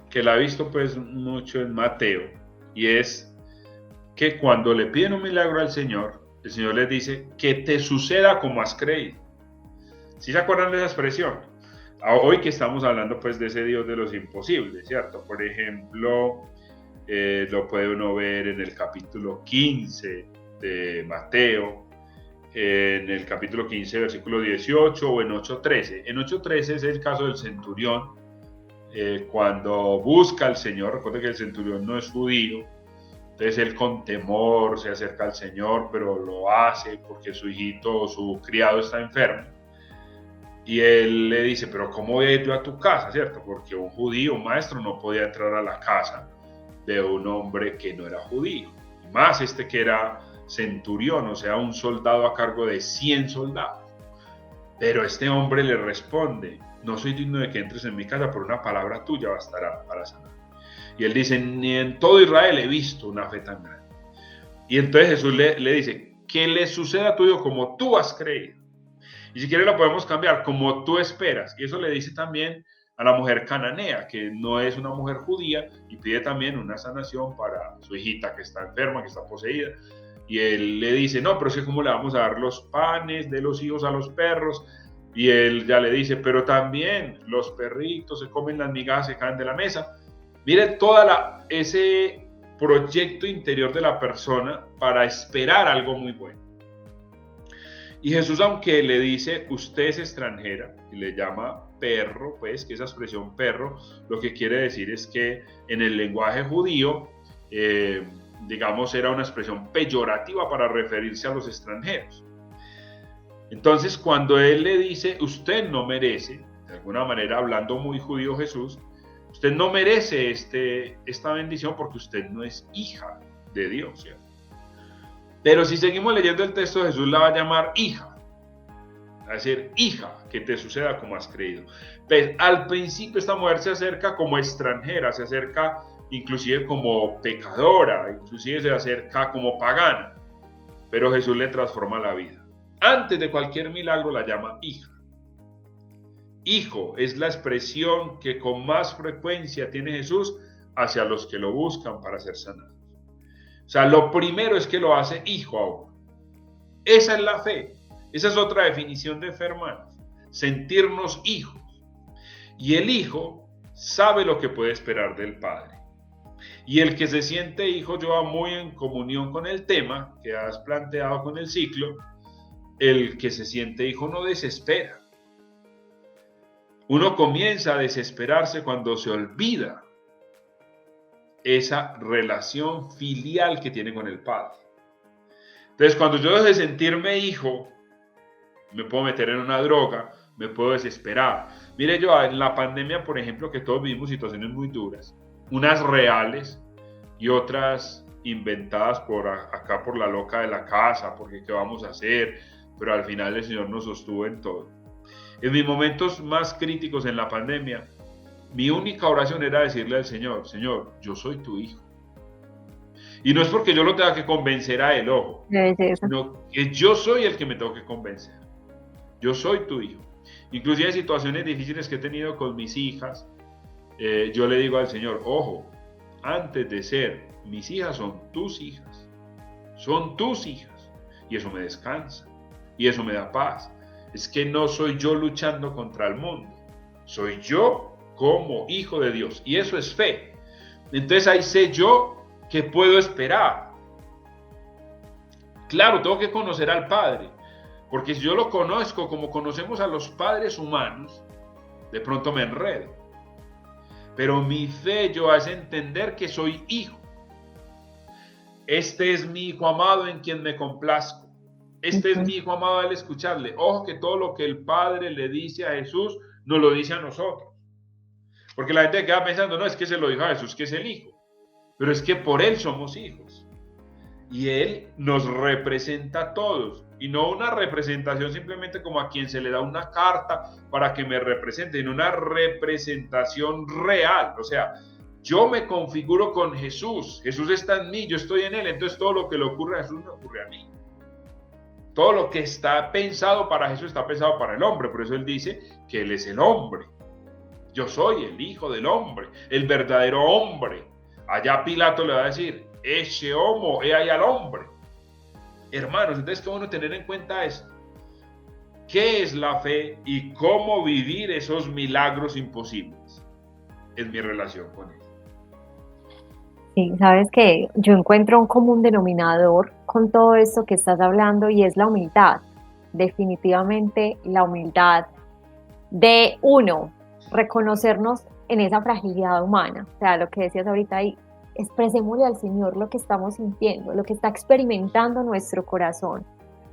que la he visto pues mucho en Mateo, y es que cuando le piden un milagro al Señor, el Señor les dice que te suceda como has creído. ¿Sí se acuerdan de esa expresión? Hoy que estamos hablando pues de ese Dios de los imposibles, ¿cierto? Por ejemplo, lo puede uno ver en el capítulo 15 de Mateo, en el capítulo 15, versículo 18 o en 8:13. En 8:13 es el caso del centurión, cuando busca al Señor. Recuerden que el centurión no es judío, entonces él con temor se acerca al Señor, pero lo hace porque su hijito o su criado está enfermo. Y él le dice, pero ¿cómo voy a ir yo a tu casa, cierto? Porque un judío, un maestro, no podía entrar a la casa de un hombre que no era judío. Y más que era centurión, o sea, un soldado a cargo de 100 soldados. Pero este hombre le responde, no soy digno de que entres en mi casa, por una palabra tuya bastará para sanar. Y él dice, ni en todo Israel he visto una fe tan grande. Y entonces Jesús le dice, que le suceda a tu hijo como tú has creído. Y si quieres lo podemos cambiar, como tú esperas. Y eso le dice también a la mujer cananea, que no es una mujer judía, y pide también una sanación para su hijita que está enferma, que está poseída. Y él le dice, no, pero es que ¿cómo le vamos a dar los panes de los hijos a los perros? Y él ya le dice, pero también los perritos se comen las migajas que caen de la mesa. Mire ese proyecto interior de la persona para esperar algo muy bueno. Y Jesús, aunque le dice, usted es extranjera, y le llama perro, pues, que esa expresión perro, lo que quiere decir es que en el lenguaje judío, digamos, era una expresión peyorativa para referirse a los extranjeros. Entonces, cuando él le dice, usted no merece, de alguna manera hablando muy judío Jesús, usted no merece esta bendición porque usted no es hija de Dios, ¿cierto? Pero si seguimos leyendo el texto, Jesús la va a llamar hija. Va a decir, hija, que te suceda como has creído. Pues, al principio esta mujer se acerca como extranjera, se acerca inclusive como pecadora, inclusive se acerca como pagana. Pero Jesús le transforma la vida. Antes de cualquier milagro la llama hija. Hijo es la expresión que con más frecuencia tiene Jesús hacia los que lo buscan para ser sanados. O sea, lo primero es que lo hace hijo ahora. Esa es la fe. Esa es otra definición de fe, hermanos. Sentirnos hijos. Y el hijo sabe lo que puede esperar del padre. Y el que se siente hijo, yo va muy en comunión con el tema que has planteado con el ciclo. El que se siente hijo no desespera. Uno comienza a desesperarse cuando se olvida esa relación filial que tiene con el Padre. Entonces, cuando yo dejo de sentirme hijo, me puedo meter en una droga, me puedo desesperar. Mire, yo en la pandemia, por ejemplo, que todos vivimos situaciones muy duras, unas reales y otras inventadas por acá por la loca de la casa, porque qué vamos a hacer, pero al final el Señor nos sostuvo en todo. En mis momentos más críticos en la pandemia, mi única oración era decirle al Señor, Señor, yo soy tu hijo. Y no es porque yo lo tenga que convencer a él, ojo, sino que yo soy el que me tengo que convencer. Yo soy tu hijo. Inclusive en situaciones difíciles que he tenido con mis hijas, yo le digo al Señor, ojo, antes de ser mis hijas son tus hijas. Son tus hijas. Y eso me descansa. Y eso me da paz. Es que no soy yo luchando contra el mundo. Soy yo como hijo de Dios. Y eso es fe. Entonces ahí sé yo que puedo esperar. Claro, tengo que conocer al Padre. Porque si yo lo conozco como conocemos a los padres humanos, de pronto me enredo. Pero mi fe yo es entender que soy hijo. Este es mi hijo amado en quien me complazco. Este es mi hijo amado al escucharle. Ojo que todo lo que el Padre le dice a Jesús, nos lo dice a nosotros. Porque la gente queda pensando, no, es que se lo dijo a Jesús, que es el hijo. Pero es que por él somos hijos. Y él nos representa a todos. Y no una representación simplemente como a quien se le da una carta para que me represente, sino una representación real. O sea, yo me configuro con Jesús. Jesús está en mí, yo estoy en él. Entonces todo lo que le ocurre a Jesús me ocurre a mí. Todo lo que está pensado para Jesús está pensado para el hombre. Por eso él dice que él es el hombre. Yo soy el hijo del hombre, el verdadero hombre. Allá Pilato le va a decir, ese homo, he ahí al hombre. Hermanos, entonces qué bueno tener en cuenta esto. ¿Qué es la fe y cómo vivir esos milagros imposibles? Es mi relación con él. Sí, sabes que yo encuentro un común denominador con todo esto que estás hablando y es la humildad. Definitivamente la humildad de uno, reconocernos en esa fragilidad humana. O sea, lo que decías ahorita ahí, expresémosle al Señor lo que estamos sintiendo, lo que está experimentando nuestro corazón,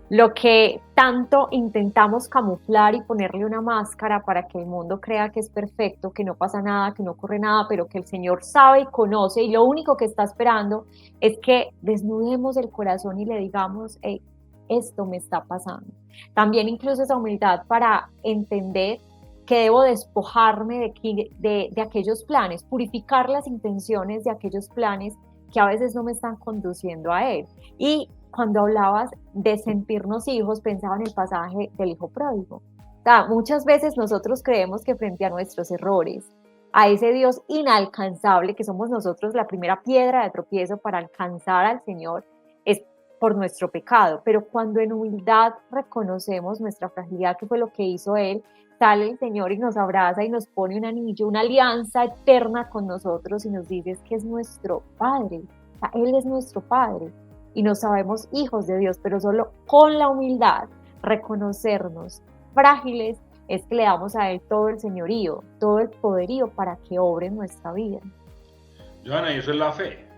lo que tanto intentamos camuflar y ponerle una máscara para que el mundo crea que es perfecto, que no pasa nada, que no ocurre nada, pero que el Señor sabe y conoce y lo único que está esperando es que desnudemos el corazón y le digamos, hey, esto me está pasando. También incluso esa humildad para entender que debo despojarme de aquellos planes, purificar las intenciones de aquellos planes que a veces no me están conduciendo a Él. Y cuando hablabas de sentirnos hijos, pensaba en el pasaje del hijo pródigo. O sea, muchas veces nosotros creemos que frente a nuestros errores, a ese Dios inalcanzable, que somos nosotros la primera piedra de tropiezo para alcanzar al Señor, es por nuestro pecado. Pero cuando en humildad reconocemos nuestra fragilidad, que fue lo que hizo Él, sale el Señor y nos abraza y nos pone un anillo, una alianza eterna con nosotros y nos dice que es nuestro Padre. O sea, Él es nuestro Padre y nos sabemos hijos de Dios, pero solo con la humildad, reconocernos frágiles, es que le damos a Él todo el señorío, todo el poderío para que obre en nuestra vida. Johanna, y eso es la fe.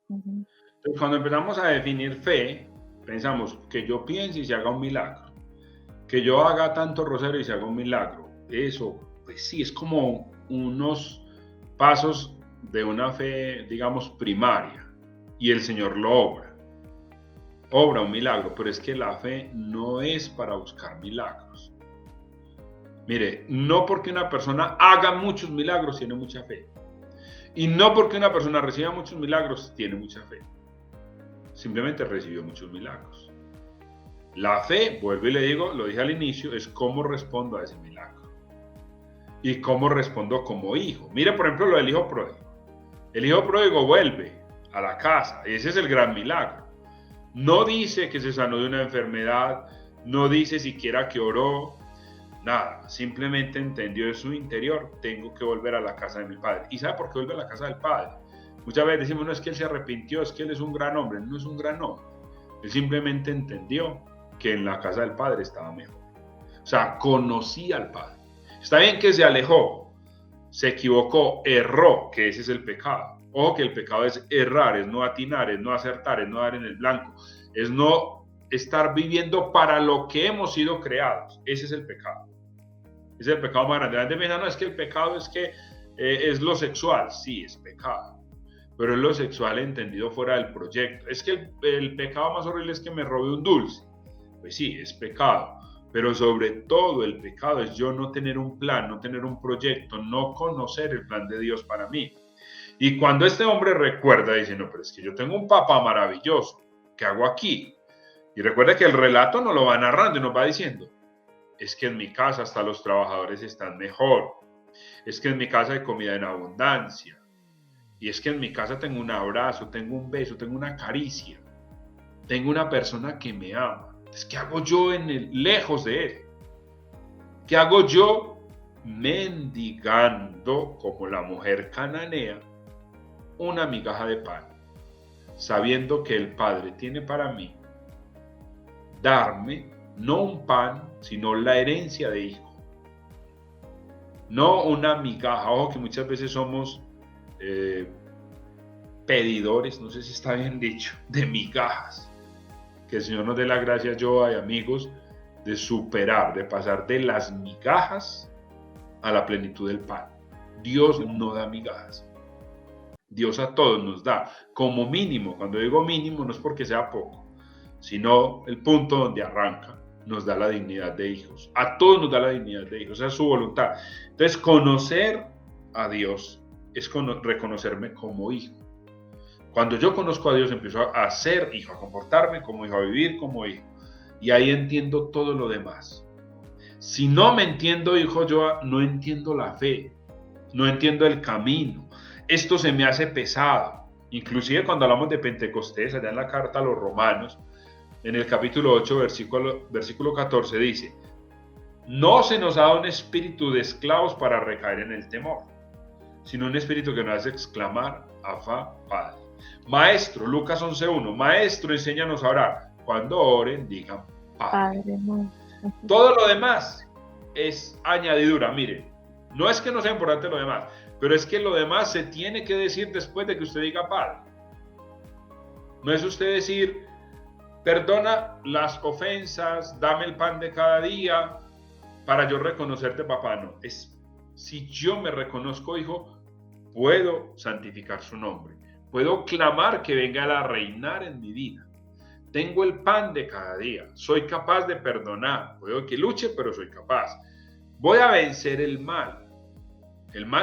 Uh-huh. Entonces, cuando empezamos a definir fe, pensamos que yo piense y se haga un milagro, que yo haga tanto rosario y se haga un milagro. Eso, pues sí, es como unos pasos de una fe, digamos, primaria, y el Señor lo obra un milagro, pero es que la fe no es para buscar milagros. Mire, no porque una persona haga muchos milagros tiene mucha fe, y no porque una persona reciba muchos milagros tiene mucha fe. Simplemente recibió muchos milagros. La fe, vuelvo y le digo, lo dije al inicio, es cómo respondo a ese milagro. Y cómo respondo como hijo. Mire, por ejemplo, lo del hijo pródigo. El hijo pródigo vuelve a la casa. Ese es el gran milagro. No dice que se sanó de una enfermedad. No dice siquiera que oró. Nada. Simplemente entendió en su interior, tengo que volver a la casa de mi padre. ¿Y sabe por qué vuelve a la casa del padre? Muchas veces decimos, no es que él se arrepintió, es que él es un gran hombre. No es un gran hombre. Él simplemente entendió que en la casa del padre estaba mejor. O sea, conocía al padre. Está bien que se alejó, se equivocó, erró, que ese es el pecado. Ojo que el pecado es errar, es no atinar, es no acertar, es no dar en el blanco, es no estar viviendo para lo que hemos sido creados. Ese es el pecado. Ese es el pecado más grande. La gente piensa, no, es que el pecado es que es lo sexual. Sí, es pecado. Pero es lo sexual entendido fuera del proyecto. Es que el pecado más horrible es que me robe un dulce. Pues sí, es pecado, pero sobre todo el pecado es yo no tener un plan, no tener un proyecto, no conocer el plan de Dios para mí. Y cuando este hombre recuerda, dice, no, pero es que yo tengo un papá maravilloso, ¿qué hago aquí? Y recuerda que el relato nos lo va narrando y nos va diciendo, es que en mi casa hasta los trabajadores están mejor, es que en mi casa hay comida en abundancia, y es que en mi casa tengo un abrazo, tengo un beso, tengo una caricia, tengo una persona que me ama. ¿Qué hago yo lejos de él? ¿Qué hago yo mendigando como la mujer cananea una migaja de pan, sabiendo que el Padre tiene para mí darme no un pan, sino la herencia de hijo? No una migaja. Ojo que muchas veces somos pedidores, no sé si está bien dicho, de migajas. Que el Señor nos dé la gracia, yo y amigos, de superar, de pasar de las migajas a la plenitud del pan. Dios no da migajas. Dios a todos nos da, como mínimo. Cuando digo mínimo no es porque sea poco, sino el punto donde arranca, nos da la dignidad de hijos. A todos nos da la dignidad de hijos, esa es su voluntad. Entonces, conocer a Dios es reconocerme como hijo. Cuando yo conozco a Dios, empiezo a ser hijo, a comportarme como hijo, a vivir como hijo. Y ahí entiendo todo lo demás. Si no me entiendo hijo, yo no entiendo la fe, no entiendo el camino. Esto se me hace pesado. Inclusive cuando hablamos de Pentecostés, allá en la carta a los Romanos, en el capítulo 8, versículo 14 dice: no se nos ha dado un espíritu de esclavos para recaer en el temor, sino un espíritu que nos hace exclamar: Abba, Padre. Maestro, Lucas 11:1, Maestro, enséñanos a orar. Cuando oren, digan Padre. Todo lo demás es añadidura. Miren, no es que no sea importante lo demás, pero es que lo demás se tiene que decir después de que usted diga Padre. No es usted decir: perdona las ofensas, dame el pan de cada día para yo reconocerte, papá. No, es si yo me reconozco hijo, puedo santificar su nombre, puedo clamar que venga a reinar en mi vida. Tengo el pan de cada día, soy capaz de perdonar, puedo que luche, pero soy capaz. Voy a vencer el mal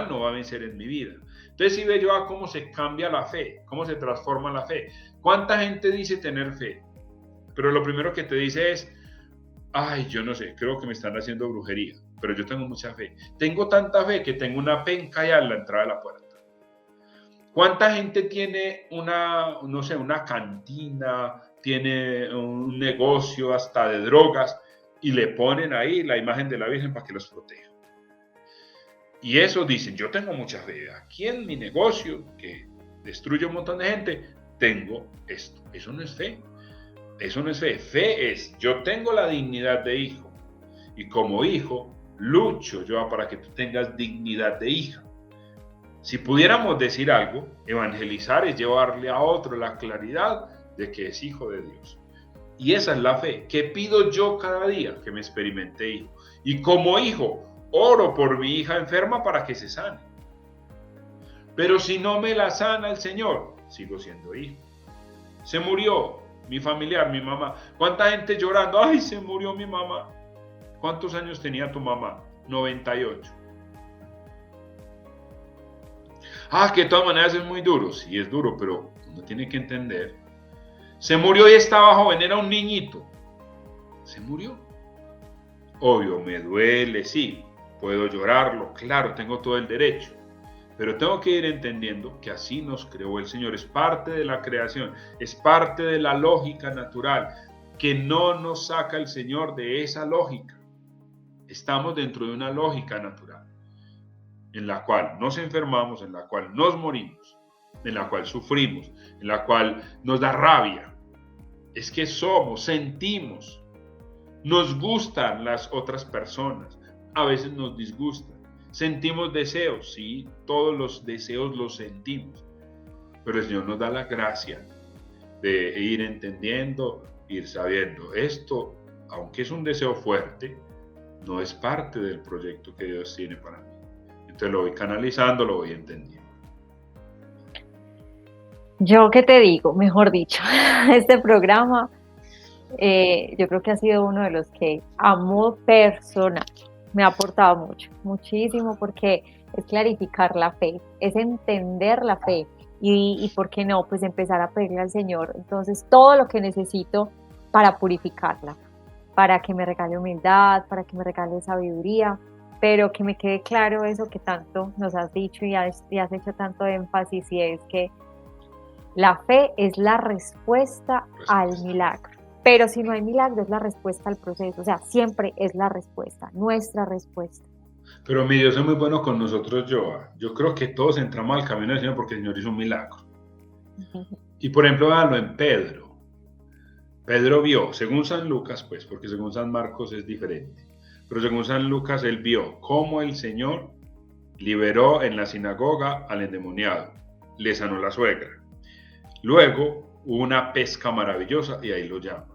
no va a vencer en mi vida. Entonces, si ve yo a cómo se cambia la fe, cómo se transforma la fe. ¿Cuánta gente dice tener fe? Pero lo primero que te dice es: ay, yo no sé, creo que me están haciendo brujería, pero yo tengo mucha fe. Tengo tanta fe que tengo una penca allá en la entrada de la puerta. ¿Cuánta gente tiene una cantina, tiene un negocio hasta de drogas y le ponen ahí la imagen de la Virgen para que los proteja? Y eso dicen: yo tengo mucha fe. Aquí en mi negocio, que destruye un montón de gente, tengo esto. Eso no es fe. Eso no es fe. Fe es: yo tengo la dignidad de hijo y como hijo lucho yo para que tú tengas dignidad de hija. Si pudiéramos decir algo, evangelizar es llevarle a otro la claridad de que es hijo de Dios. Y esa es la fe. ¿Qué pido yo cada día? Que me experimente hijo. Y como hijo, oro por mi hija enferma para que se sane. Pero si no me la sana el Señor, sigo siendo hijo. Se murió mi familiar, mi mamá. ¿Cuánta gente llorando? ¡Ay, se murió mi mamá! ¿Cuántos años tenía tu mamá? 98. Que de todas maneras es muy duro. Sí, es duro, pero uno tiene que entender. Se murió y estaba joven, era un niñito. Se murió. Obvio, me duele, sí. Puedo llorarlo, claro, tengo todo el derecho. Pero tengo que ir entendiendo que así nos creó el Señor. Es parte de la creación, es parte de la lógica natural, que no nos saca el Señor de esa lógica. Estamos dentro de una lógica natural, en la cual nos enfermamos, en la cual nos morimos, en la cual sufrimos, en la cual nos da rabia. Es que sentimos, nos gustan las otras personas, a veces nos disgustan. Sentimos deseos, sí, todos los deseos los sentimos, pero el Señor nos da la gracia de ir entendiendo, ir sabiendo. Esto, aunque es un deseo fuerte, no es parte del proyecto que Dios tiene para mí. Entonces lo voy canalizando, lo voy entendiendo. Yo qué te digo, mejor dicho, este programa yo creo que ha sido uno de los que amo personal. Me ha aportado mucho, muchísimo, porque es clarificar la fe, es entender la fe y ¿por qué no? Pues empezar a pedirle al Señor entonces todo lo que necesito para purificarla, para que me regale humildad, para que me regale sabiduría, pero que me quede claro eso que tanto nos has dicho y has hecho tanto énfasis, y es que la fe es la respuesta al milagro. Pero si no hay milagro, es la respuesta al proceso. O sea, siempre es la respuesta, nuestra respuesta. Pero mi Dios es muy bueno con nosotros, Joa. Yo creo que todos entramos al camino del Señor porque el Señor hizo un milagro. Y por ejemplo, véanlo en Pedro. Pedro vio, según San Lucas, pues, porque según San Marcos es diferente. Pero según San Lucas, él vio cómo el Señor liberó en la sinagoga al endemoniado. Le sanó la suegra. Luego hubo una pesca maravillosa y ahí lo llama.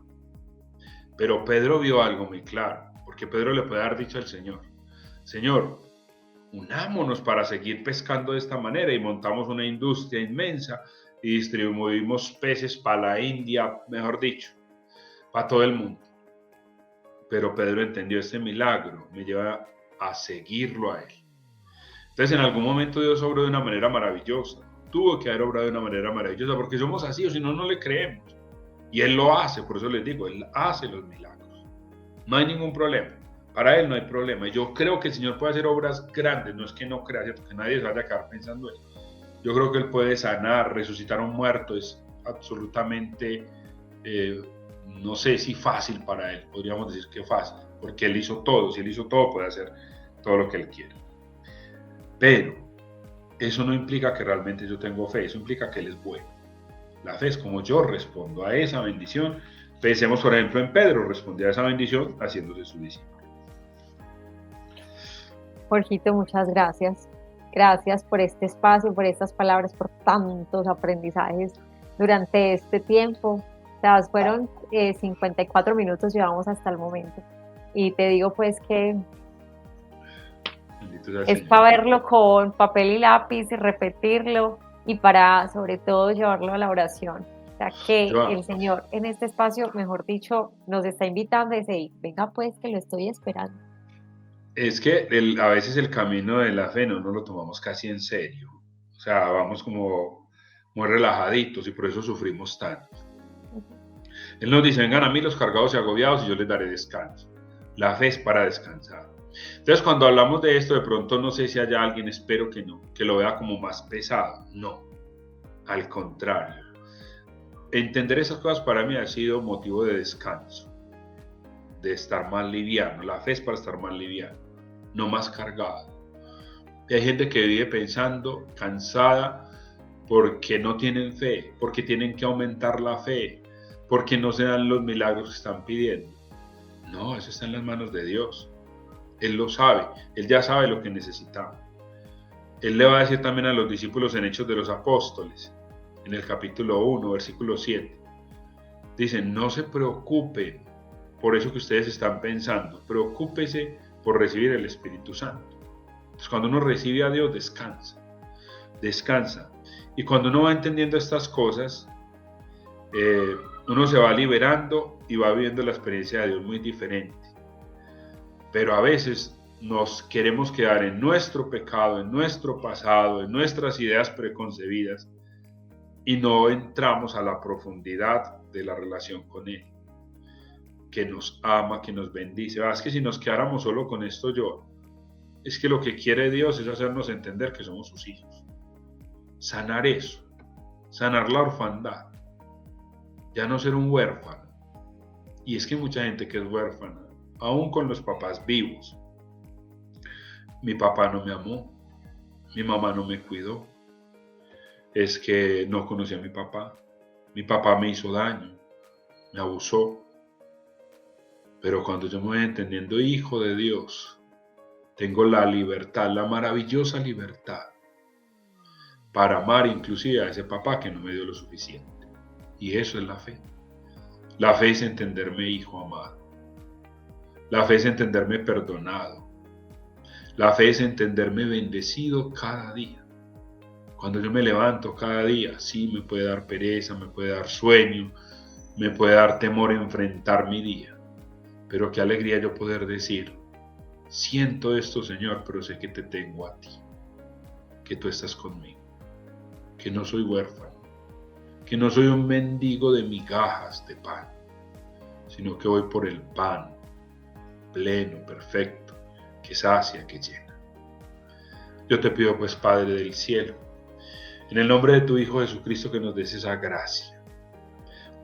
Pero Pedro vio algo muy claro, porque Pedro le puede haber dicho al Señor: Señor, unámonos para seguir pescando de esta manera, y montamos una industria inmensa y distribuimos peces para la India, mejor dicho, para todo el mundo. Pero Pedro entendió: este milagro me lleva a seguirlo a él. Entonces en algún momento Dios obró de una manera maravillosa. Tuvo que haber obrado de una manera maravillosa, porque somos así, o si no, no le creemos. Y Él lo hace, por eso les digo, Él hace los milagros. No hay ningún problema. Para Él no hay problema. Y yo creo que el Señor puede hacer obras grandes, no es que no crea, ¿cierto? Que nadie se vaya a quedar pensando eso. Yo creo que Él puede sanar, resucitar a un muerto, es absolutamente, no sé si fácil para Él, podríamos decir que fácil, porque Él hizo todo, si Él hizo todo puede hacer todo lo que Él quiere. Pero eso no implica que realmente yo tengo fe, eso implica que Él es bueno. La fe es como yo respondo a esa bendición. Pensemos, por ejemplo, en Pedro, respondía a esa bendición haciéndose su discípulo. Jorgito, muchas gracias. Gracias por este espacio, por estas palabras, por tantos aprendizajes durante este tiempo. O sea, fueron 54 minutos, llevamos hasta el momento. Y te digo pues que es para verlo con papel y lápiz y repetirlo y para sobre todo llevarlo a la oración. O sea que el Señor en este espacio, mejor dicho, nos está invitando a decir, venga pues que lo estoy esperando. Es que a veces el camino de la fe no lo tomamos casi en serio. O sea, vamos como muy relajaditos y por eso sufrimos tanto. Él nos dice, vengan a mí los cargados y agobiados y yo les daré descanso. La fe es para descansar. Entonces, cuando hablamos de esto, de pronto no sé si haya alguien, espero que no, que lo vea como más pesado. No, al contrario. Entender esas cosas para mí ha sido motivo de descanso, de estar más liviano. La fe es para estar más liviano, no más cargado. Y hay gente que vive pensando, cansada, porque no tienen fe, porque tienen que aumentar la fe, porque no se dan los milagros que están pidiendo. No, eso está en las manos de Dios. Él lo sabe, Él ya sabe lo que necesitamos. Él le va a decir también a los discípulos en Hechos de los Apóstoles, en el capítulo 1, versículo 7. Dicen, no se preocupen por eso que ustedes están pensando, preocúpese por recibir el Espíritu Santo. Entonces, cuando uno recibe a Dios, descansa. Y cuando uno va entendiendo estas cosas, uno se va liberando y va viviendo la experiencia de Dios muy diferente. Pero a veces nos queremos quedar en nuestro pecado, en nuestro pasado, en nuestras ideas preconcebidas y no entramos a la profundidad de la relación con Él, que nos ama, que nos bendice. Es que si nos quedáramos solo con esto es que lo que quiere Dios es hacernos entender que somos sus hijos. Sanar eso, sanar la orfandad, ya no ser un huérfano. Y es que mucha gente que es huérfana, aún con los papás vivos. Mi papá no me amó, mi mamá no me cuidó, es que no conocí a mi papá me hizo daño, me abusó. Pero cuando yo me voy entendiendo hijo de Dios, tengo la libertad, la maravillosa libertad para amar inclusive a ese papá que no me dio lo suficiente. Y eso es la fe. La fe es entenderme hijo amado. La fe es entenderme perdonado. La fe es entenderme bendecido cada día. Cuando yo me levanto cada día, sí me puede dar pereza, me puede dar sueño, me puede dar temor a enfrentar mi día. Pero qué alegría yo poder decir, siento esto, Señor, pero sé que te tengo a ti, que tú estás conmigo, que no soy huérfano, que no soy un mendigo de migajas de pan, sino que voy por el pan pleno, perfecto, que sacia, que llena. Yo te pido pues, Padre del cielo, en el nombre de tu Hijo Jesucristo, que nos des esa gracia.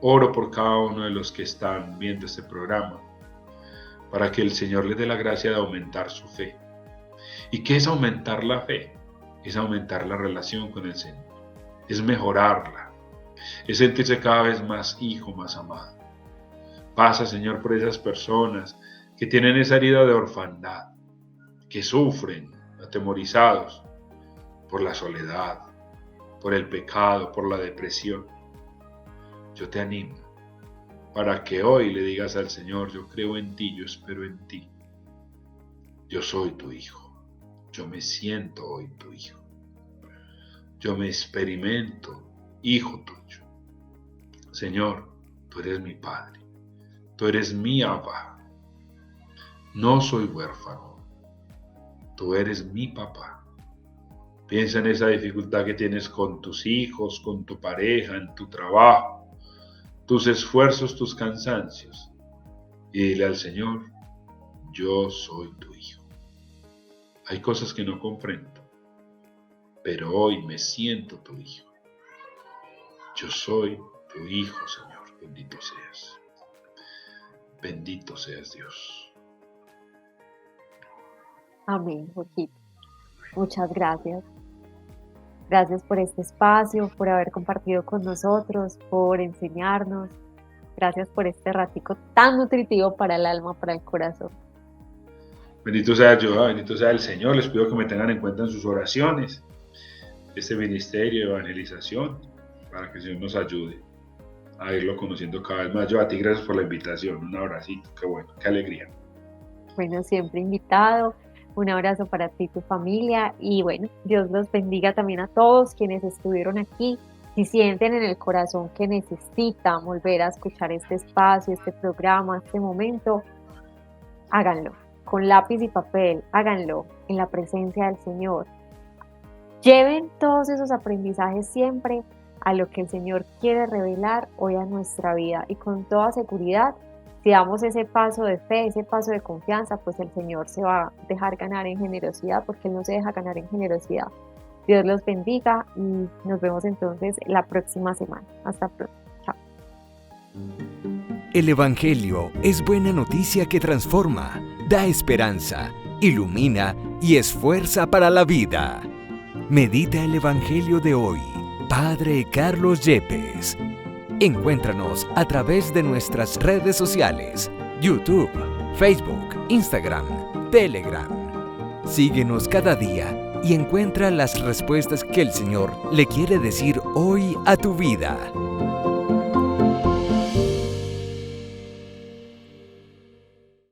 Oro por cada uno de los que están viendo este programa, para que el Señor les dé la gracia de aumentar su fe. ¿Y qué es aumentar la fe? Es aumentar la relación con el Señor, es mejorarla, es sentirse cada vez más hijo, más amado. Pasa, Señor, por esas personas que tienen esa herida de orfandad, que sufren, atemorizados por la soledad, por el pecado, por la depresión. Yo te animo para que hoy le digas al Señor, yo creo en ti, yo espero en ti. Yo soy tu hijo, yo me siento hoy tu hijo. Yo me experimento hijo tuyo. Señor, tú eres mi Padre, tú eres mi Abba. No soy huérfano, tú eres mi papá. Piensa en esa dificultad que tienes con tus hijos, con tu pareja, en tu trabajo, tus esfuerzos, tus cansancios. Y dile al Señor, yo soy tu hijo. Hay cosas que no comprendo, pero hoy me siento tu hijo. Yo soy tu hijo, Señor. Bendito seas. Bendito seas, Dios. Amén, Joaquín. Muchas gracias. Gracias por este espacio, por haber compartido con nosotros, por enseñarnos. Gracias por este ratico tan nutritivo para el alma, para el corazón. Bendito sea Jehová, bendito sea el Señor. Les pido que me tengan en cuenta en sus oraciones este ministerio de evangelización para que el Señor nos ayude a irlo conociendo cada vez más. Yo a ti gracias por la invitación. Un abracito, qué bueno, qué alegría. Bueno, siempre invitado. Un abrazo para ti y tu familia. Y bueno, Dios los bendiga también a todos quienes estuvieron aquí. Si sienten en el corazón que necesitan volver a escuchar este espacio, este programa, este momento, háganlo. Con lápiz y papel, háganlo en la presencia del Señor. Lleven todos esos aprendizajes siempre a lo que el Señor quiere revelar hoy a nuestra vida. Y con toda seguridad, si damos ese paso de fe, ese paso de confianza, pues el Señor se va a dejar ganar en generosidad, porque Él no se deja ganar en generosidad. Dios los bendiga y nos vemos entonces la próxima semana. Hasta pronto. Chao. El Evangelio es buena noticia que transforma, da esperanza, ilumina y es fuerza para la vida. Medita el Evangelio de hoy. Padre Carlos Yepes. Encuéntranos a través de nuestras redes sociales, YouTube, Facebook, Instagram, Telegram. Síguenos cada día y encuentra las respuestas que el Señor le quiere decir hoy a tu vida.